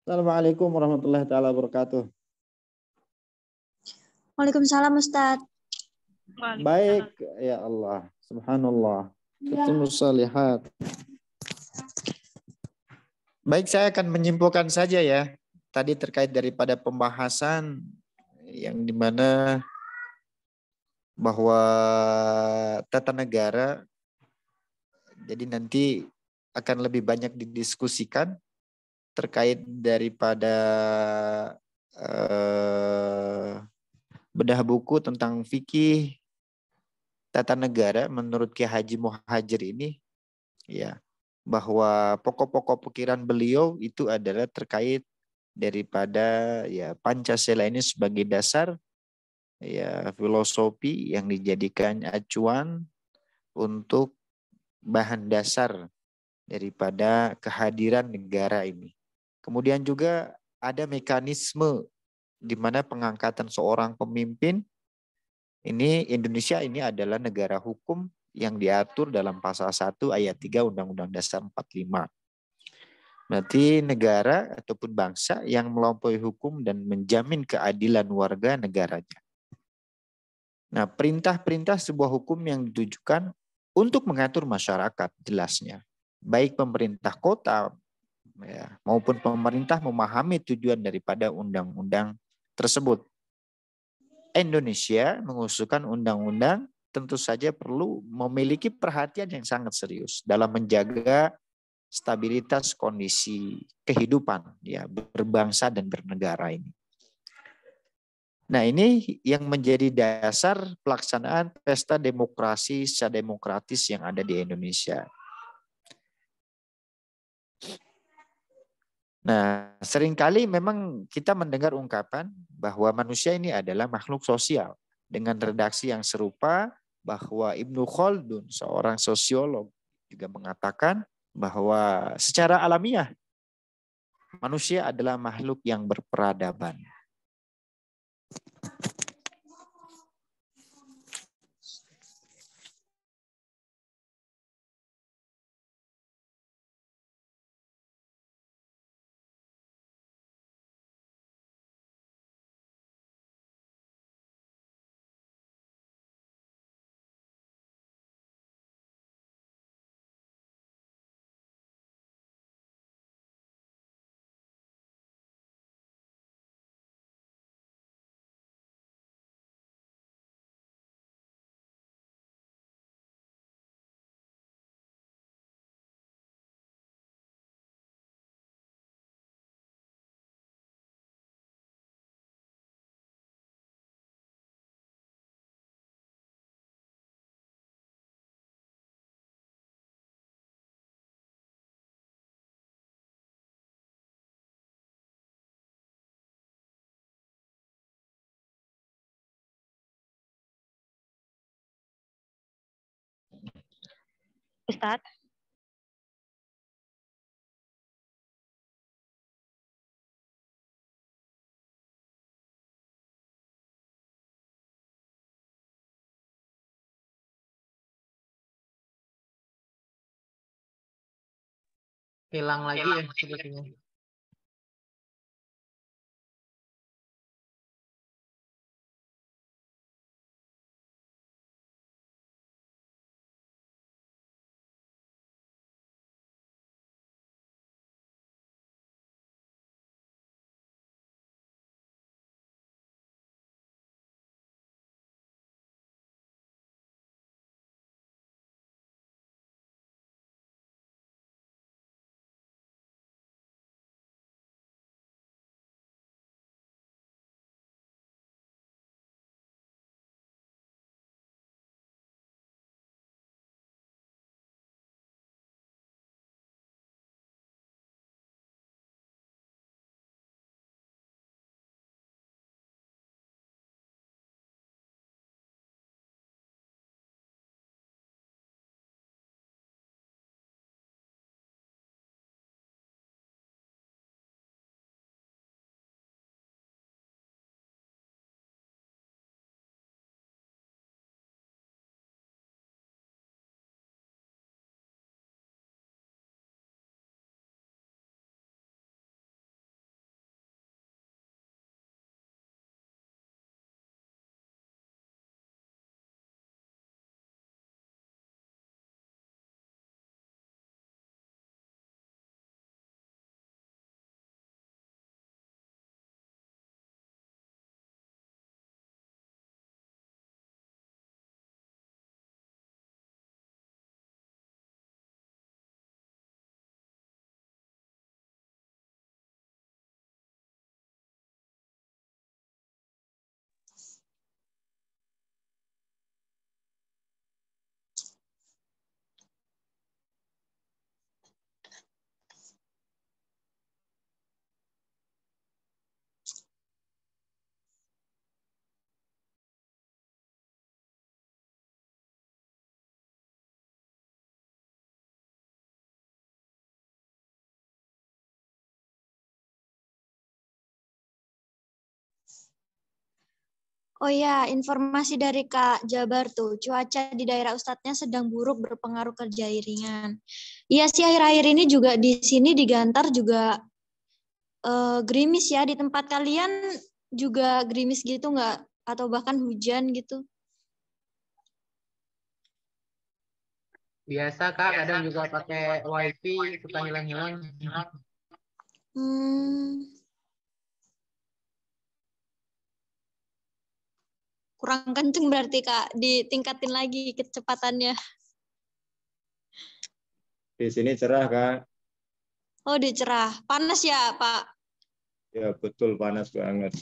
Assalamualaikum warahmatullahi taala wabarakatuh. Waalaikumsalam Ustadz. Baik, ya Allah. Subhanallah. Tutimus salihat. Baik, saya akan menyimpulkan saja ya. Tadi terkait daripada pembahasan yang dimana bahwa tata negara jadi nanti akan lebih banyak didiskusikan terkait daripada bedah buku tentang fikih tata negara menurut Kiai Haji Muhajir ini ya, bahwa pokok-pokok pikiran beliau itu adalah terkait daripada ya Pancasila ini sebagai dasar ya filosofi yang dijadikan acuan untuk bahan dasar daripada kehadiran negara ini. Kemudian juga ada mekanisme di mana pengangkatan seorang pemimpin ini Indonesia ini adalah negara hukum yang diatur dalam pasal 1 ayat 3 Undang-Undang Dasar 45. Berarti negara ataupun bangsa yang melampaui hukum dan menjamin keadilan warga negaranya. Nah, perintah-perintah sebuah hukum yang ditujukan untuk mengatur masyarakat jelasnya. Baik pemerintah kota ya, maupun pemerintah memahami tujuan daripada undang-undang tersebut. Indonesia mengusulkan undang-undang tentu saja perlu memiliki perhatian yang sangat serius dalam menjaga stabilitas kondisi kehidupan ya berbangsa dan bernegara ini. Nah, ini yang menjadi dasar pelaksanaan pesta demokrasi secara demokratis yang ada di Indonesia. Nah, seringkali memang kita mendengar ungkapan bahwa manusia ini adalah makhluk sosial dengan redaksi yang serupa bahwa Ibnu Khaldun, seorang sosiolog, juga mengatakan bahwa secara alamiah manusia adalah makhluk yang berperadaban. Ustadz, Hilang lagi ya sepertinya. Oh ya, informasi dari Kak Jabar tuh, cuaca di daerah Ustadznya sedang buruk berpengaruh kerja ringan. Iya sih, akhir-akhir ini juga di sini di Gantar juga gerimis ya. Di tempat kalian juga gerimis gitu nggak? Atau bahkan hujan gitu? Biasa Kak, kadang juga pakai wifi suka hilang-hilang. Kurang kenceng berarti Kak, ditingkatin lagi kecepatannya. Di sini cerah, Kak. Oh, di cerah. Panas ya, Pak? Ya, betul, panas banget.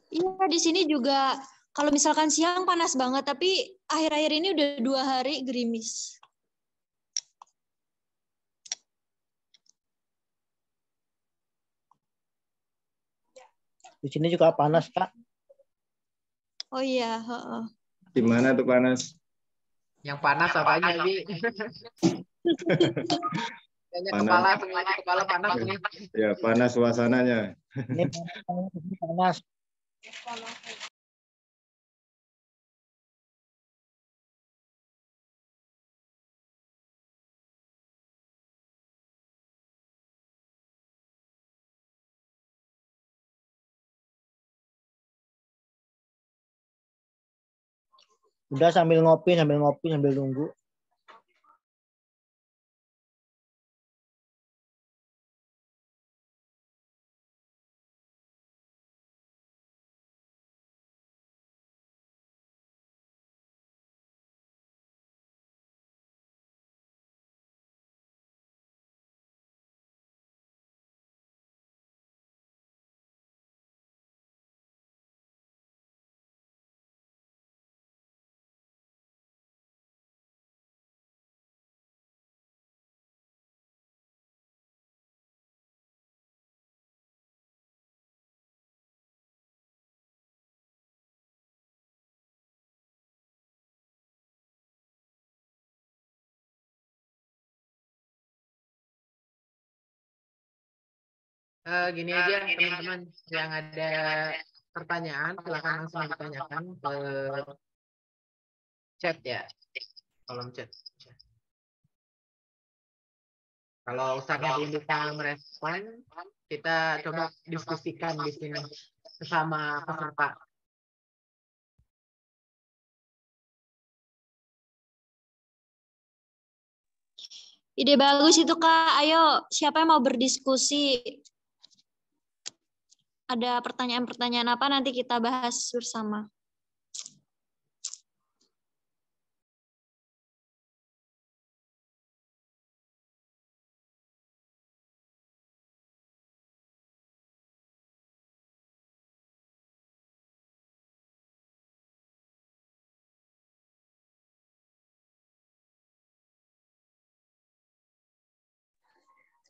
Iya, di sini juga kalau misalkan siang panas banget, tapi akhir-akhir ini udah 2 hari gerimis. Di sini juga panas, Kak. Oh iya, heeh. Di mana tuh panas? Yang panas apanya, Bi? Kayaknya Panas. semuanya kepala panas nih. Ya, panas suasananya. Ini panas. Udah sambil ngopi, sambil nunggu. Gini aja teman-teman yang ada pertanyaan silakan langsung ditanyakan ke chat ya, kolom chat. Kalau Ustaznya belum bisa merespon, kita coba diskusikan di sini bersama peserta. Ide bagus itu, Kak. Ayo, siapa yang mau berdiskusi? Ada pertanyaan-pertanyaan apa nanti kita bahas bersama.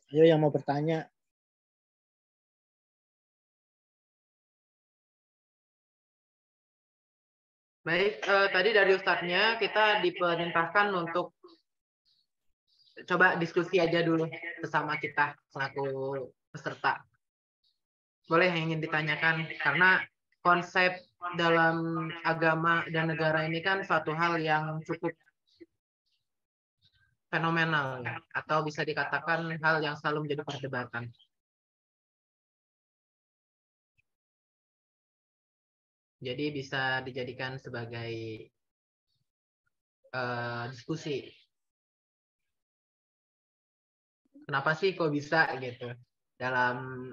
Ayo yang mau bertanya. Baik, tadi dari Ustadznya kita diperintahkan untuk coba diskusi aja dulu bersama kita selaku peserta. Boleh yang ingin ditanyakan, karena konsep dalam agama dan negara ini kan suatu hal yang cukup fenomenal, ya, atau bisa dikatakan hal yang selalu menjadi perdebatan. Jadi bisa dijadikan sebagai diskusi. Kenapa sih kok bisa gitu? Dalam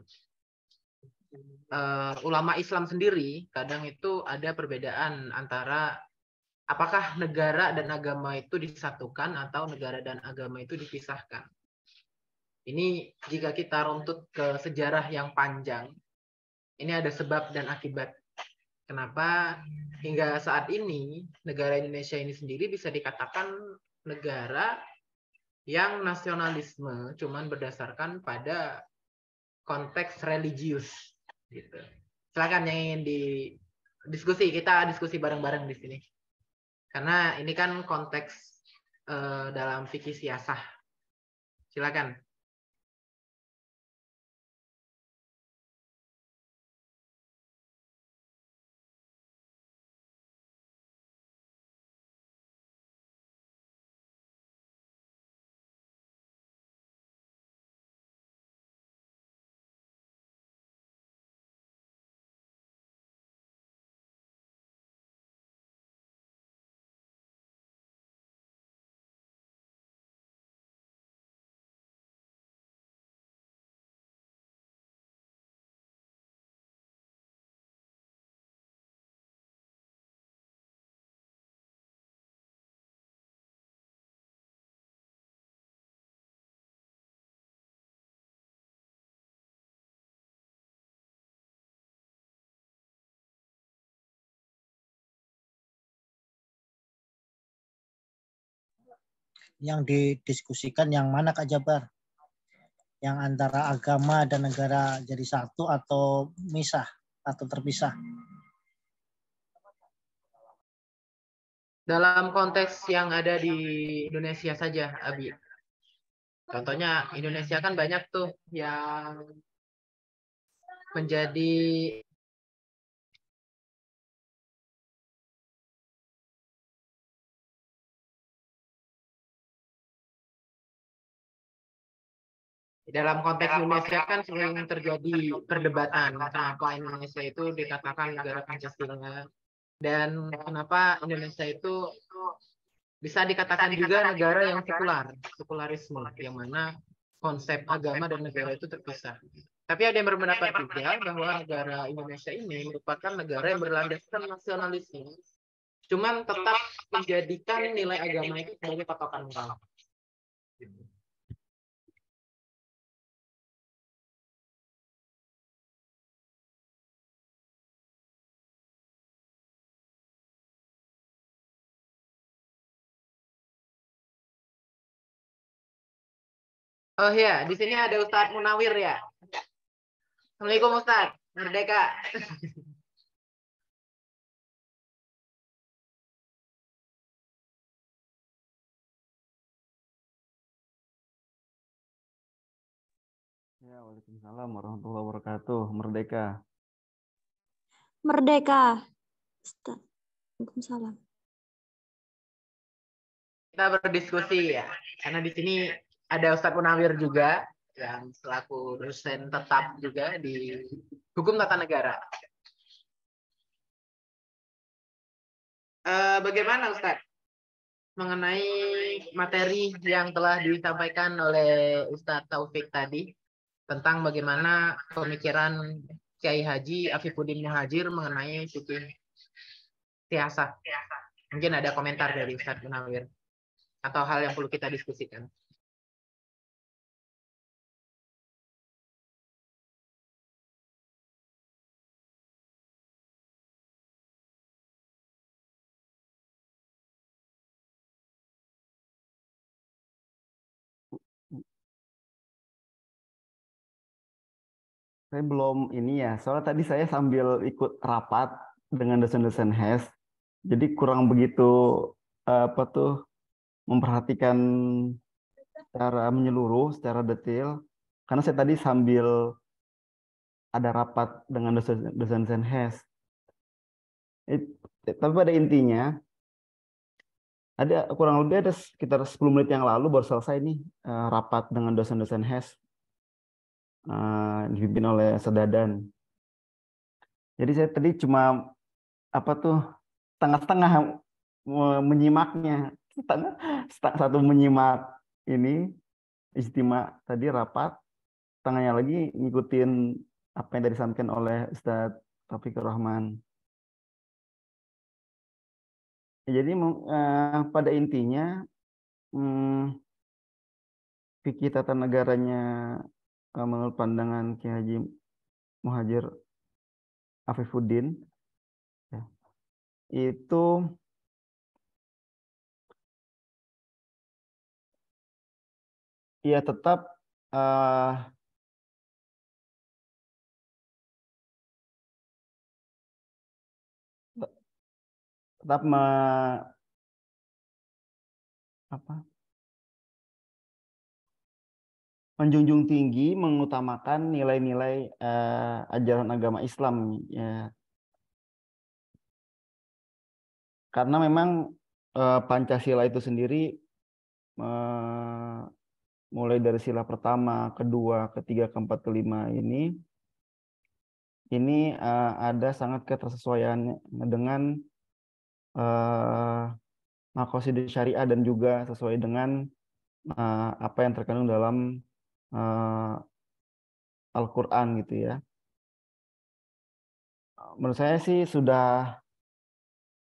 ulama Islam sendiri kadang itu ada perbedaan antara apakah negara dan agama itu disatukan atau negara dan agama itu dipisahkan. Ini jika kita runtut ke sejarah yang panjang, ini ada sebab dan akibat. Kenapa hingga saat ini negara Indonesia ini sendiri bisa dikatakan negara yang nasionalisme cuman berdasarkan pada konteks religius gitu. Silakan yang ingin didiskusi, kita diskusi bareng-bareng di sini. Karena ini kan konteks dalam fikih siasah. Silakan. Yang didiskusikan yang mana Kak Jabar? Yang antara agama dan negara jadi satu atau misah atau terpisah? Dalam konteks yang ada di Indonesia saja, Abi. Contohnya Indonesia kan banyak tuh yang menjadi dalam konteks Indonesia kan sering terjadi perdebatan kenapa Indonesia itu dikatakan negara Pancasila dan kenapa Indonesia itu bisa dikatakan juga negara yang sekularisme, yang mana konsep agama dan negara itu terpisah. Tapi ada yang berpendapat juga bahwa negara Indonesia ini merupakan negara yang berlandaskan nasionalisme, cuman tetap menjadikan nilai agama itu sebagai patokan moral. Oh iya, di sini ada Ustadz Munawir ya. Assalamualaikum Ustadz, Merdeka. Ya, Waalaikumsalam warahmatullahi wabarakatuh. Merdeka. Merdeka. Ustaz. Waalaikumsalam. Kita berdiskusi ya, karena di sini ada Ustadz Munawir juga yang selaku dosen tetap juga di Hukum Tata Negara. Bagaimana Ustadz mengenai materi yang telah disampaikan oleh Ustadz Taufik tadi tentang bagaimana pemikiran Kiai Haji Afifuddin Muhajir mengenai fikih siasah? Mungkin ada komentar dari Ustadz Munawir atau hal yang perlu kita diskusikan. Saya belum ini ya, soalnya tadi saya sambil ikut rapat dengan dosen-dosen HES, jadi kurang begitu apa tuh memperhatikan secara menyeluruh, secara detail, karena saya tadi sambil ada rapat dengan dosen-dosen HES. Tapi pada intinya, ada kurang lebih ada sekitar 10 menit yang lalu baru selesai nih rapat dengan dosen-dosen HES. Dipimpin oleh Sedadan. Jadi saya tadi cuma apa tuh setengah-setengah menyimaknya, satu menyimak ini istimewa tadi rapat, setengahnya lagi ngikutin apa yang tadi disampaikan oleh Ustadz Taufikur Rahman. Jadi pada intinya fikih tata negaranya menurut pandangan Kiai Haji Muhajir Afifuddin ya, itu ya tetap menjunjung tinggi, mengutamakan nilai-nilai ajaran agama Islam ya. Karena memang Pancasila itu sendiri mulai dari sila pertama, kedua, ketiga, keempat, kelima ini ada sangat ketersesuaian dengan maqasid syariah dan juga sesuai dengan apa yang terkandung dalam Al-Quran gitu ya. Menurut saya sih sudah,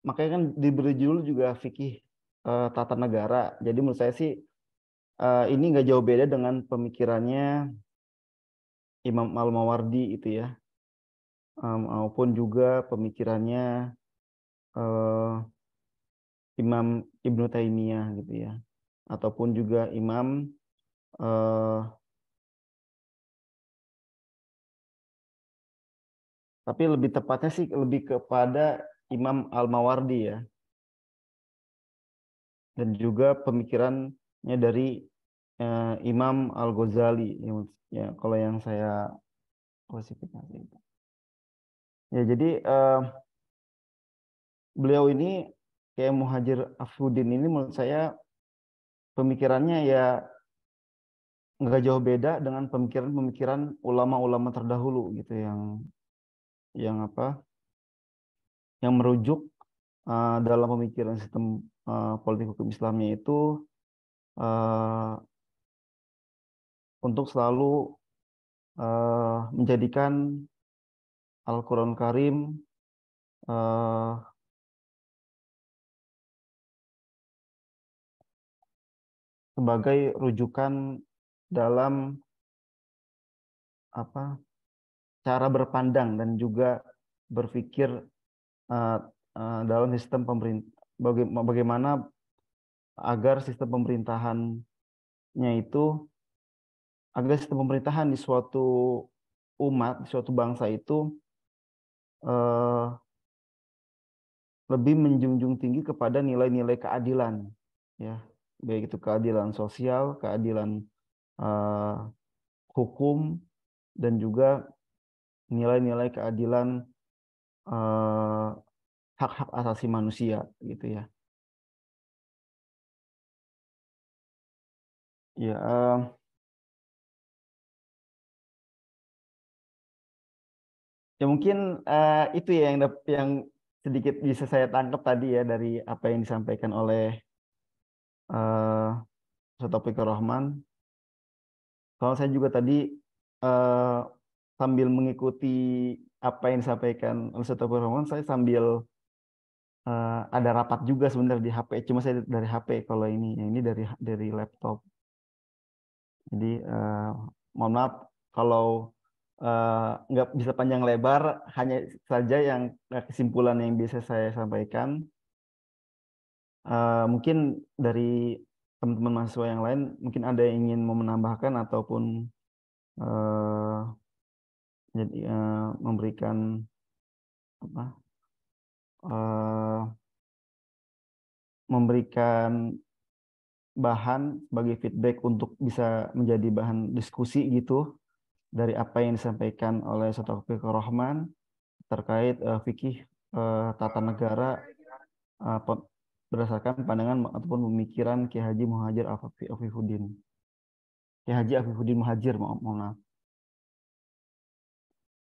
makanya kan diberi judul juga fikih tata negara. Jadi menurut saya sih ini nggak jauh beda dengan pemikirannya Imam Al-Mawardi itu ya, maupun juga pemikirannya Imam Ibnu Taimiyah gitu ya. ataupun juga Imam tapi lebih tepatnya sih lebih kepada Imam Al-Mawardi ya. Dan juga pemikirannya dari Imam Al-Ghazali ya kalau yang saya klasifikasi. Ya jadi beliau ini kayak Muhajir Afifuddin ini menurut saya pemikirannya ya nggak jauh beda dengan pemikiran-pemikiran ulama-ulama terdahulu gitu yang merujuk dalam pemikiran sistem politik hukum Islamnya itu untuk selalu menjadikan Al-Quran Karim sebagai rujukan dalam cara berpandang dan juga berpikir dalam sistem pemerintah, bagaimana agar sistem pemerintahannya itu, agar sistem pemerintahan di suatu umat, di suatu bangsa itu lebih menjunjung tinggi kepada nilai-nilai keadilan, ya, baik itu keadilan sosial, keadilan hukum, dan juga nilai-nilai keadilan hak-hak asasi manusia, gitu ya. Ya, ya mungkin itu ya yang sedikit bisa saya tangkap tadi ya dari apa yang disampaikan oleh Ustaz Taufikur Rahman. Kalau saya juga tadi sambil mengikuti apa yang disampaikan oleh Ustaz Taufikur Rahman, saya sambil ada rapat juga sebenarnya di HP. Cuma saya dari HP kalau ini dari laptop. Jadi mohon maaf kalau nggak bisa panjang lebar, hanya saja yang kesimpulan yang bisa saya sampaikan. Mungkin dari teman-teman mahasiswa yang lain mungkin ada yang ingin mau menambahkan ataupun memberikan memberikan bahan sebagai feedback untuk bisa menjadi bahan diskusi gitu dari apa yang disampaikan oleh Ustaz Taufikur Rahman terkait fikih tata negara berdasarkan pandangan ataupun pemikiran Kiai Haji Muhajir Afifuddin. Kiai Haji Afifuddin Muhajir, mohon maaf.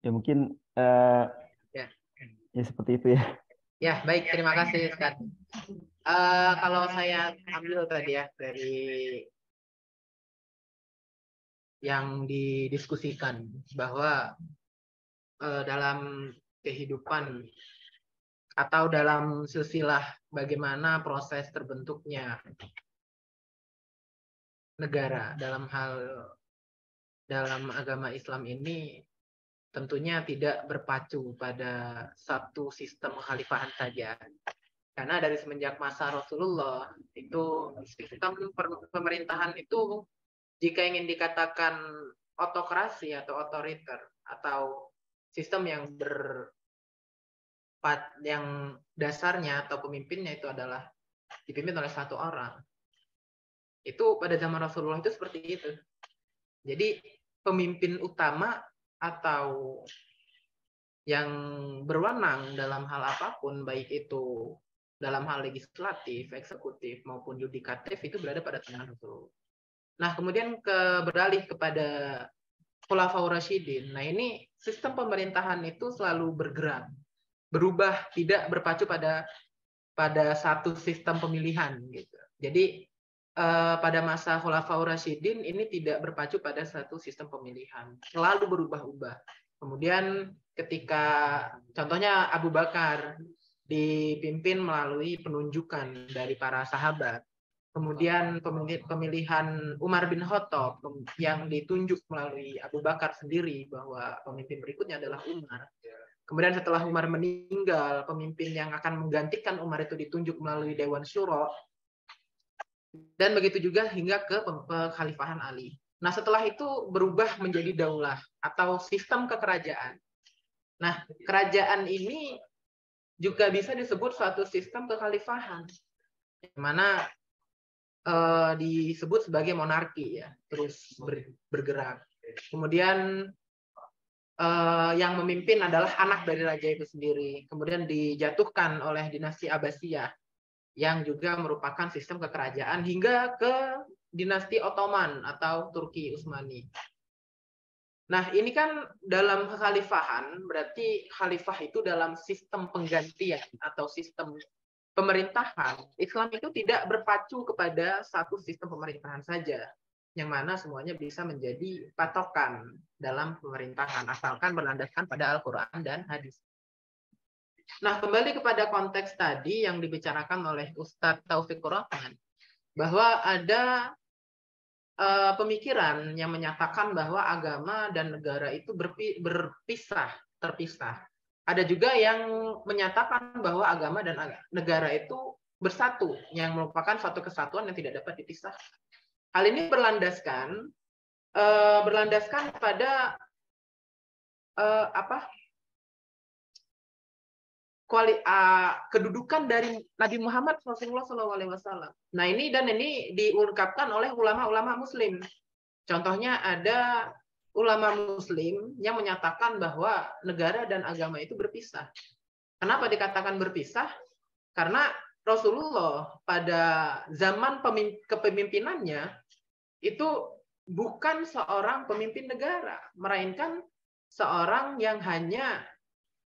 Ya mungkin ya seperti itu ya. Ya, baik, terima kasih Ustaz. Kalau saya ambil tadi ya dari yang didiskusikan bahwa dalam kehidupan atau dalam silsilah bagaimana proses terbentuknya negara dalam agama Islam ini tentunya tidak berpacu pada satu sistem kekhalifahan saja. Karena dari semenjak masa Rasulullah itu sistem pemerintahan itu jika ingin dikatakan otokrasi atau otoriter atau sistem yang dasarnya atau pemimpinnya itu adalah dipimpin oleh satu orang. Itu pada zaman Rasulullah itu seperti itu. Jadi pemimpin utama atau yang berwenang dalam hal apapun, baik itu dalam hal legislatif, eksekutif maupun yudikatif itu berada pada tangan Rasulullah. Nah, kemudian beralih kepada Khulafaur Rasyidin. Nah, ini sistem pemerintahan itu selalu bergerak, berubah, tidak berpacu pada satu sistem pemilihan gitu. Jadi pada masa Khulafaur Rasyidin ini tidak berpacu pada satu sistem pemilihan, selalu berubah-ubah. Kemudian ketika contohnya Abu Bakar dipimpin melalui penunjukan dari para sahabat. Kemudian pemilihan Umar bin Khattab yang ditunjuk melalui Abu Bakar sendiri bahwa pemimpin berikutnya adalah Umar. Kemudian setelah Umar meninggal, pemimpin yang akan menggantikan Umar itu ditunjuk melalui Dewan Syuro. Dan begitu juga hingga ke kekhalifahan Ali. Nah, setelah itu berubah menjadi daulah atau sistem kekerajaan. Nah, kerajaan ini juga bisa disebut suatu sistem kekhalifahan, yang mana disebut sebagai monarki ya, terus bergerak. Kemudian yang memimpin adalah anak dari raja itu sendiri. Kemudian dijatuhkan oleh dinasti Abbasiyah yang juga merupakan sistem kekerajaan hingga ke dinasti Ottoman atau Turki Utsmani. Nah, ini kan dalam kekhalifahan, berarti khalifah itu dalam sistem penggantian atau sistem pemerintahan. Islam itu tidak berpacu kepada satu sistem pemerintahan saja, yang mana semuanya bisa menjadi patokan dalam pemerintahan, asalkan berlandaskan pada Al-Quran dan hadis. Nah, kembali kepada konteks tadi yang dibicarakan oleh Ustadz Taufikur Rahman, bahwa ada pemikiran yang menyatakan bahwa agama dan negara itu terpisah. Ada juga yang menyatakan bahwa agama dan negara itu bersatu, yang merupakan suatu kesatuan yang tidak dapat dipisah. Hal ini berlandaskan pada kedudukan dari Nabi Muhammad Rasulullah SAW. Nah, ini diungkapkan oleh ulama-ulama Muslim. Contohnya ada ulama Muslim yang menyatakan bahwa negara dan agama itu berpisah. Kenapa dikatakan berpisah? Karena Rasulullah pada zaman kepemimpinannya itu bukan seorang pemimpin negara, melainkan seorang yang hanya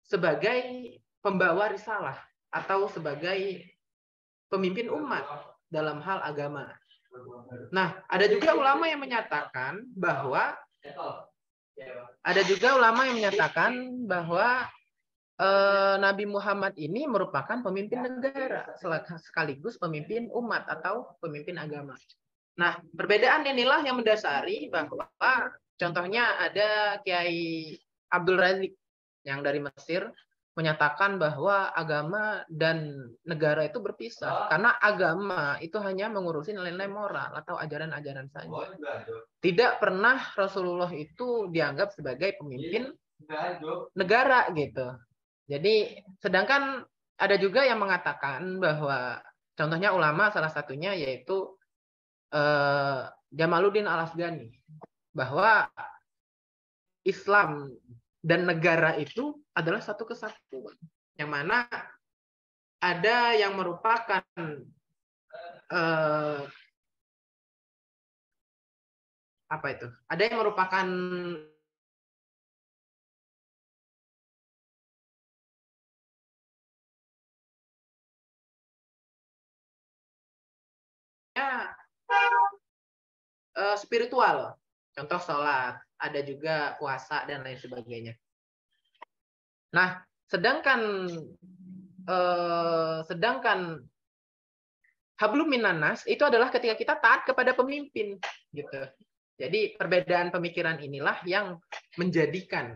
sebagai pembawa risalah atau sebagai pemimpin umat dalam hal agama. Nah, ada juga ulama yang menyatakan bahwa Nabi Muhammad ini merupakan pemimpin negara sekaligus pemimpin umat atau pemimpin agama. Nah, perbedaan inilah yang mendasari bahwa contohnya ada Kiai Abdul Razik yang dari Mesir menyatakan bahwa agama dan negara itu berpisah karena agama itu hanya mengurusi nilai-nilai moral atau ajaran-ajaran saja. Tidak pernah Rasulullah itu dianggap sebagai pemimpin negara gitu. Jadi sedangkan ada juga yang mengatakan bahwa contohnya ulama salah satunya yaitu Jamaluddin Al-Afghani, bahwa Islam dan negara itu adalah satu kesatuan, yang mana ada yang merupakan ada yang merupakan spiritual, contoh sholat, ada juga puasa dan lain sebagainya. Nah, sedangkan hablum minannas itu adalah ketika kita taat kepada pemimpin, gitu. Jadi perbedaan pemikiran inilah yang menjadikan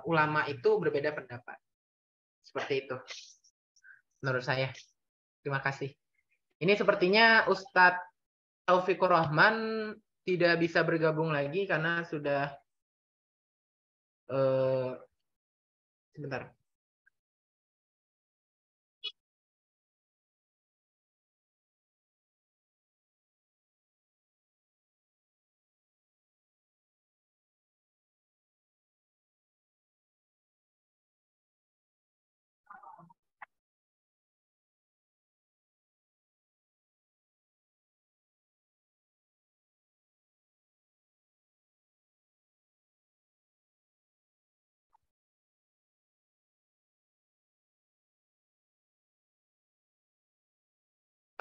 ulama itu berbeda pendapat. Seperti itu, menurut saya. Terima kasih. Ini sepertinya Ustadz Taufikur Rahman tidak bisa bergabung lagi karena sudah sebentar.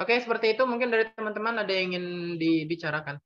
Oke, seperti itu mungkin dari teman-teman ada yang ingin dibicarakan.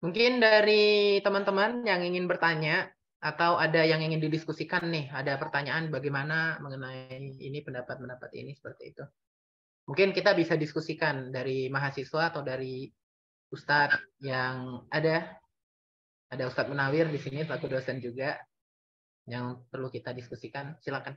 Mungkin dari teman-teman yang ingin bertanya atau ada yang ingin didiskusikan nih, ada pertanyaan bagaimana mengenai ini pendapat-pendapat ini seperti itu. Mungkin kita bisa diskusikan dari mahasiswa atau dari Ustadz yang ada Ustadz Munawir di sini selaku dosen juga yang perlu kita diskusikan. Silakan.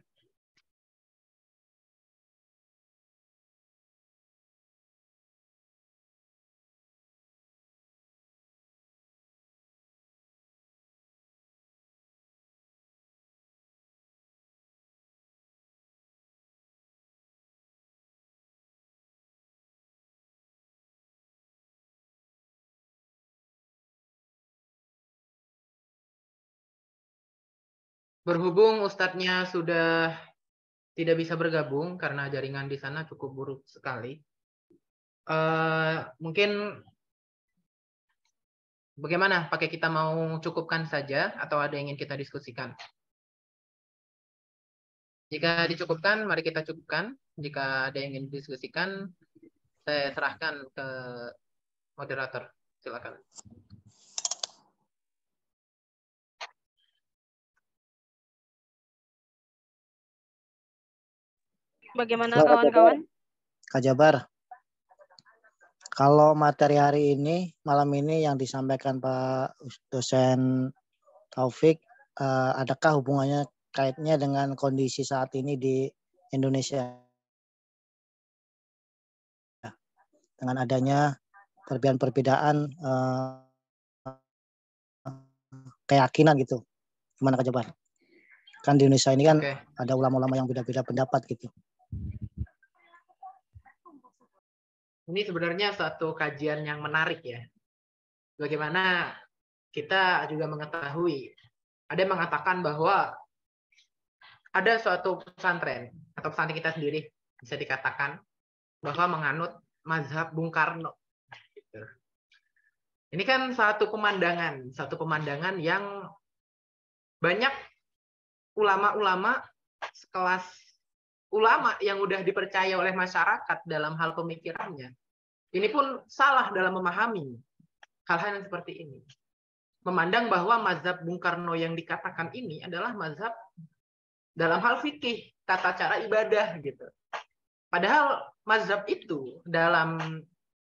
Berhubung Ustadznya sudah tidak bisa bergabung karena jaringan di sana cukup buruk sekali. Mungkin bagaimana? Pakai kita mau cukupkan saja atau ada yang ingin kita diskusikan? Jika dicukupkan, mari kita cukupkan. Jika ada yang ingin didiskusikan, saya serahkan ke moderator. Silakan. Bagaimana kawan-kawan? Kak Jabar, kalau materi hari ini, malam ini yang disampaikan Pak dosen Taufik, adakah hubungannya kaitnya dengan kondisi saat ini di Indonesia? Dengan adanya perbedaan-perbedaan keyakinan gitu. Gimana Kak Jabar? Kan di Indonesia ini kan ada ulama-ulama yang beda-beda pendapat gitu. Ini sebenarnya suatu kajian yang menarik ya. Bagaimana kita juga mengetahui, ada yang mengatakan bahwa ada suatu pesantren atau pesantren kita sendiri bisa dikatakan bahwa menganut mazhab Bung Karno. Gitu. Ini kan satu pemandangan yang banyak ulama-ulama sekelas ulama yang udah dipercaya oleh masyarakat dalam hal pemikirannya. Ini pun salah dalam memahami hal-hal yang seperti ini. Memandang bahwa mazhab Bung Karno yang dikatakan ini adalah mazhab dalam hal fikih, tata cara ibadah gitu. Padahal mazhab itu dalam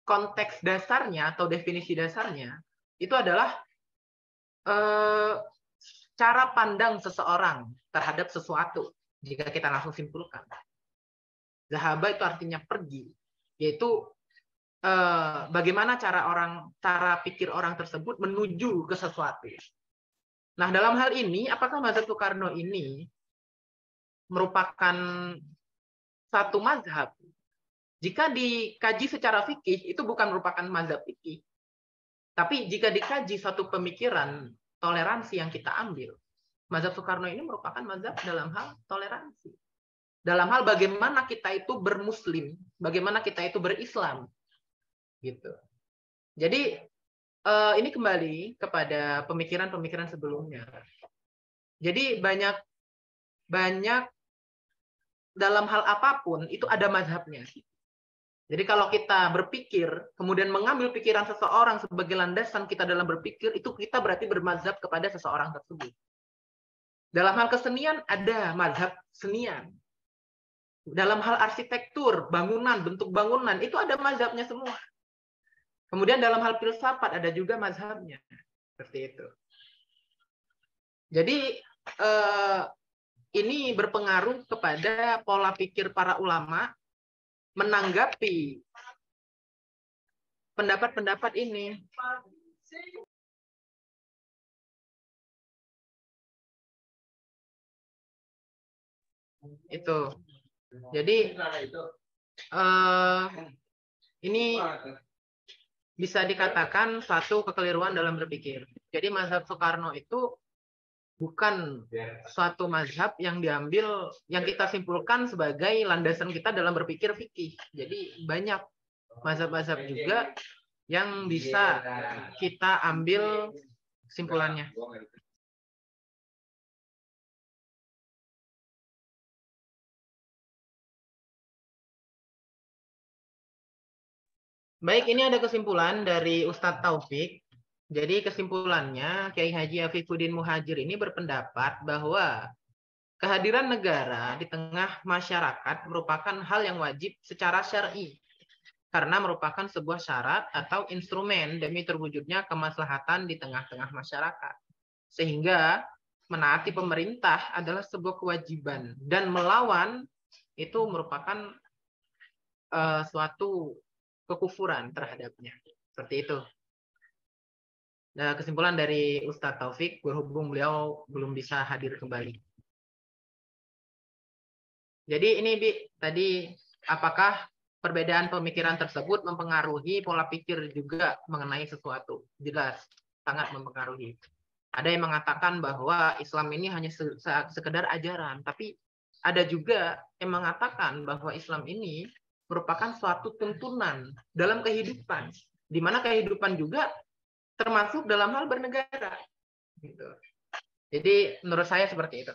konteks dasarnya atau definisi dasarnya itu adalah cara pandang seseorang terhadap sesuatu. Jika kita langsung simpulkan, zahaba itu artinya pergi, yaitu bagaimana cara pikir orang tersebut menuju ke sesuatu. Nah, dalam hal ini, apakah mazhab Soekarno ini merupakan satu mazhab? Jika dikaji secara fikih, itu bukan merupakan mazhab fikih. Tapi jika dikaji satu pemikiran toleransi yang kita ambil, mazhab Soekarno ini merupakan mazhab dalam hal toleransi. Dalam hal bagaimana kita itu bermuslim, bagaimana kita itu berislam. Gitu. Jadi ini kembali kepada pemikiran-pemikiran sebelumnya. Jadi banyak dalam hal apapun itu ada mazhabnya. Jadi kalau kita berpikir, kemudian mengambil pikiran seseorang sebagai landasan kita dalam berpikir, itu kita berarti bermazhab kepada seseorang tersebut. Dalam hal kesenian ada mazhab senian. Dalam hal arsitektur, bangunan, bentuk bangunan, itu ada mazhabnya semua. Kemudian dalam hal filsafat ada juga mazhabnya. Seperti itu. Jadi ini berpengaruh kepada pola pikir para ulama menanggapi pendapat-pendapat ini. Itu. Jadi ini bisa dikatakan satu kekeliruan dalam berpikir. Jadi mazhab Soekarno itu bukan suatu mazhab yang diambil, yang kita simpulkan sebagai landasan kita dalam berpikir fikih. Jadi banyak mazhab-mazhab juga yang bisa kita ambil simpulannya. Baik, ini ada kesimpulan dari Ustadz Taufik. Jadi kesimpulannya, Kiai Haji Afifuddin Muhajir ini berpendapat bahwa kehadiran negara di tengah masyarakat merupakan hal yang wajib secara syar'i karena merupakan sebuah syarat atau instrumen demi terwujudnya kemaslahatan di tengah-tengah masyarakat. Sehingga menaati pemerintah adalah sebuah kewajiban dan melawan itu merupakan suatu kekufuran terhadapnya. Seperti itu. Nah, kesimpulan dari Ustadz Taufik, berhubung beliau belum bisa hadir kembali. Jadi ini Bi, tadi apakah perbedaan pemikiran tersebut mempengaruhi pola pikir juga mengenai sesuatu? Jelas, sangat mempengaruhi. Ada yang mengatakan bahwa Islam ini hanya sekedar ajaran, tapi ada juga yang mengatakan bahwa Islam ini merupakan suatu tuntunan dalam kehidupan, di mana kehidupan juga termasuk dalam hal bernegara. Gitu. Jadi menurut saya seperti itu.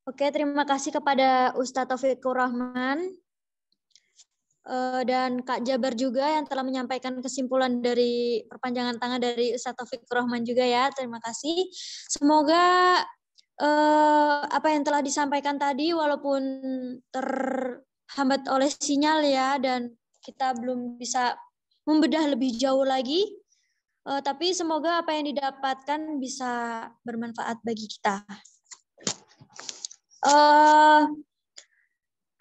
Oke, terima kasih kepada Ustadz Taufikur Rahman dan Kak Jabar juga yang telah menyampaikan kesimpulan dari perpanjangan tangan dari Ustadz Taufikur Rahman juga ya. Terima kasih. Semoga apa yang telah disampaikan tadi walaupun terhambat oleh sinyal ya dan kita belum bisa membedah lebih jauh lagi, tapi semoga apa yang didapatkan bisa bermanfaat bagi kita.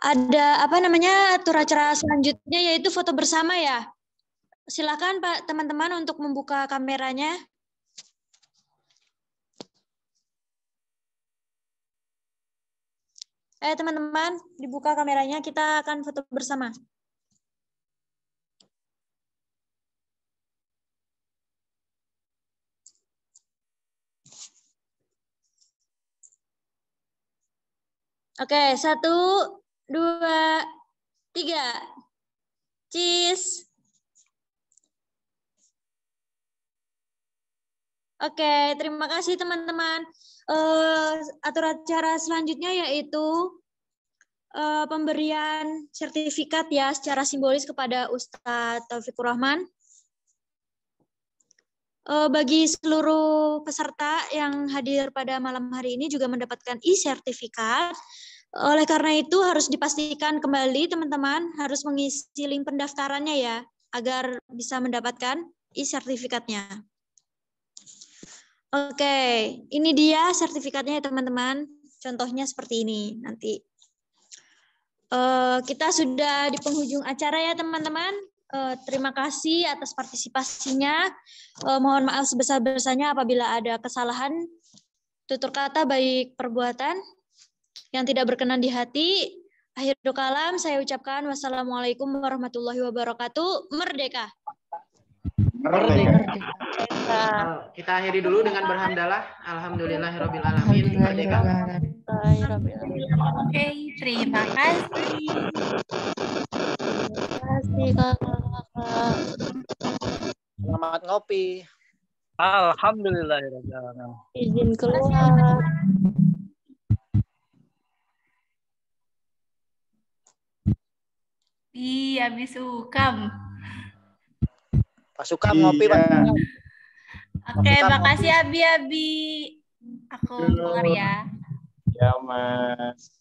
Ada atur acara selanjutnya yaitu foto bersama ya. Silakan Pak teman-teman untuk membuka kameranya. Teman-teman, dibuka kameranya, kita akan foto bersama. Oke, 1, 2, 3. Cheese. Oke, terima kasih teman-teman. Atur acara selanjutnya yaitu pemberian sertifikat ya secara simbolis kepada Ustadz Taufikur Rahman. Bagi seluruh peserta yang hadir pada malam hari ini juga mendapatkan e-sertifikat. Oleh karena itu harus dipastikan kembali teman-teman harus mengisi link pendaftarannya ya agar bisa mendapatkan e-sertifikatnya. Oke, ini dia sertifikatnya ya teman-teman. Contohnya seperti ini nanti. Kita sudah di penghujung acara ya teman-teman. Terima kasih atas partisipasinya. Mohon maaf sebesar-besarnya apabila ada kesalahan tutur kata baik perbuatan yang tidak berkenan di hati. Akhirul kalam saya ucapkan wassalamualaikum warahmatullahi wabarakatuh. Merdeka. Merdeka. Kita akhiri dulu dengan berhamdalah. Alhamdulillahirabbil alamin. Merdeka. Oke, terima kasih. Selamat ngopi. Alhamdulillahirabbil alamin. Izin keluar. Iya, Abi Sukam. Pak Sukam ngopi, Pak. Oke, makasih Abi. Aku keluar ya. Ya, Mas.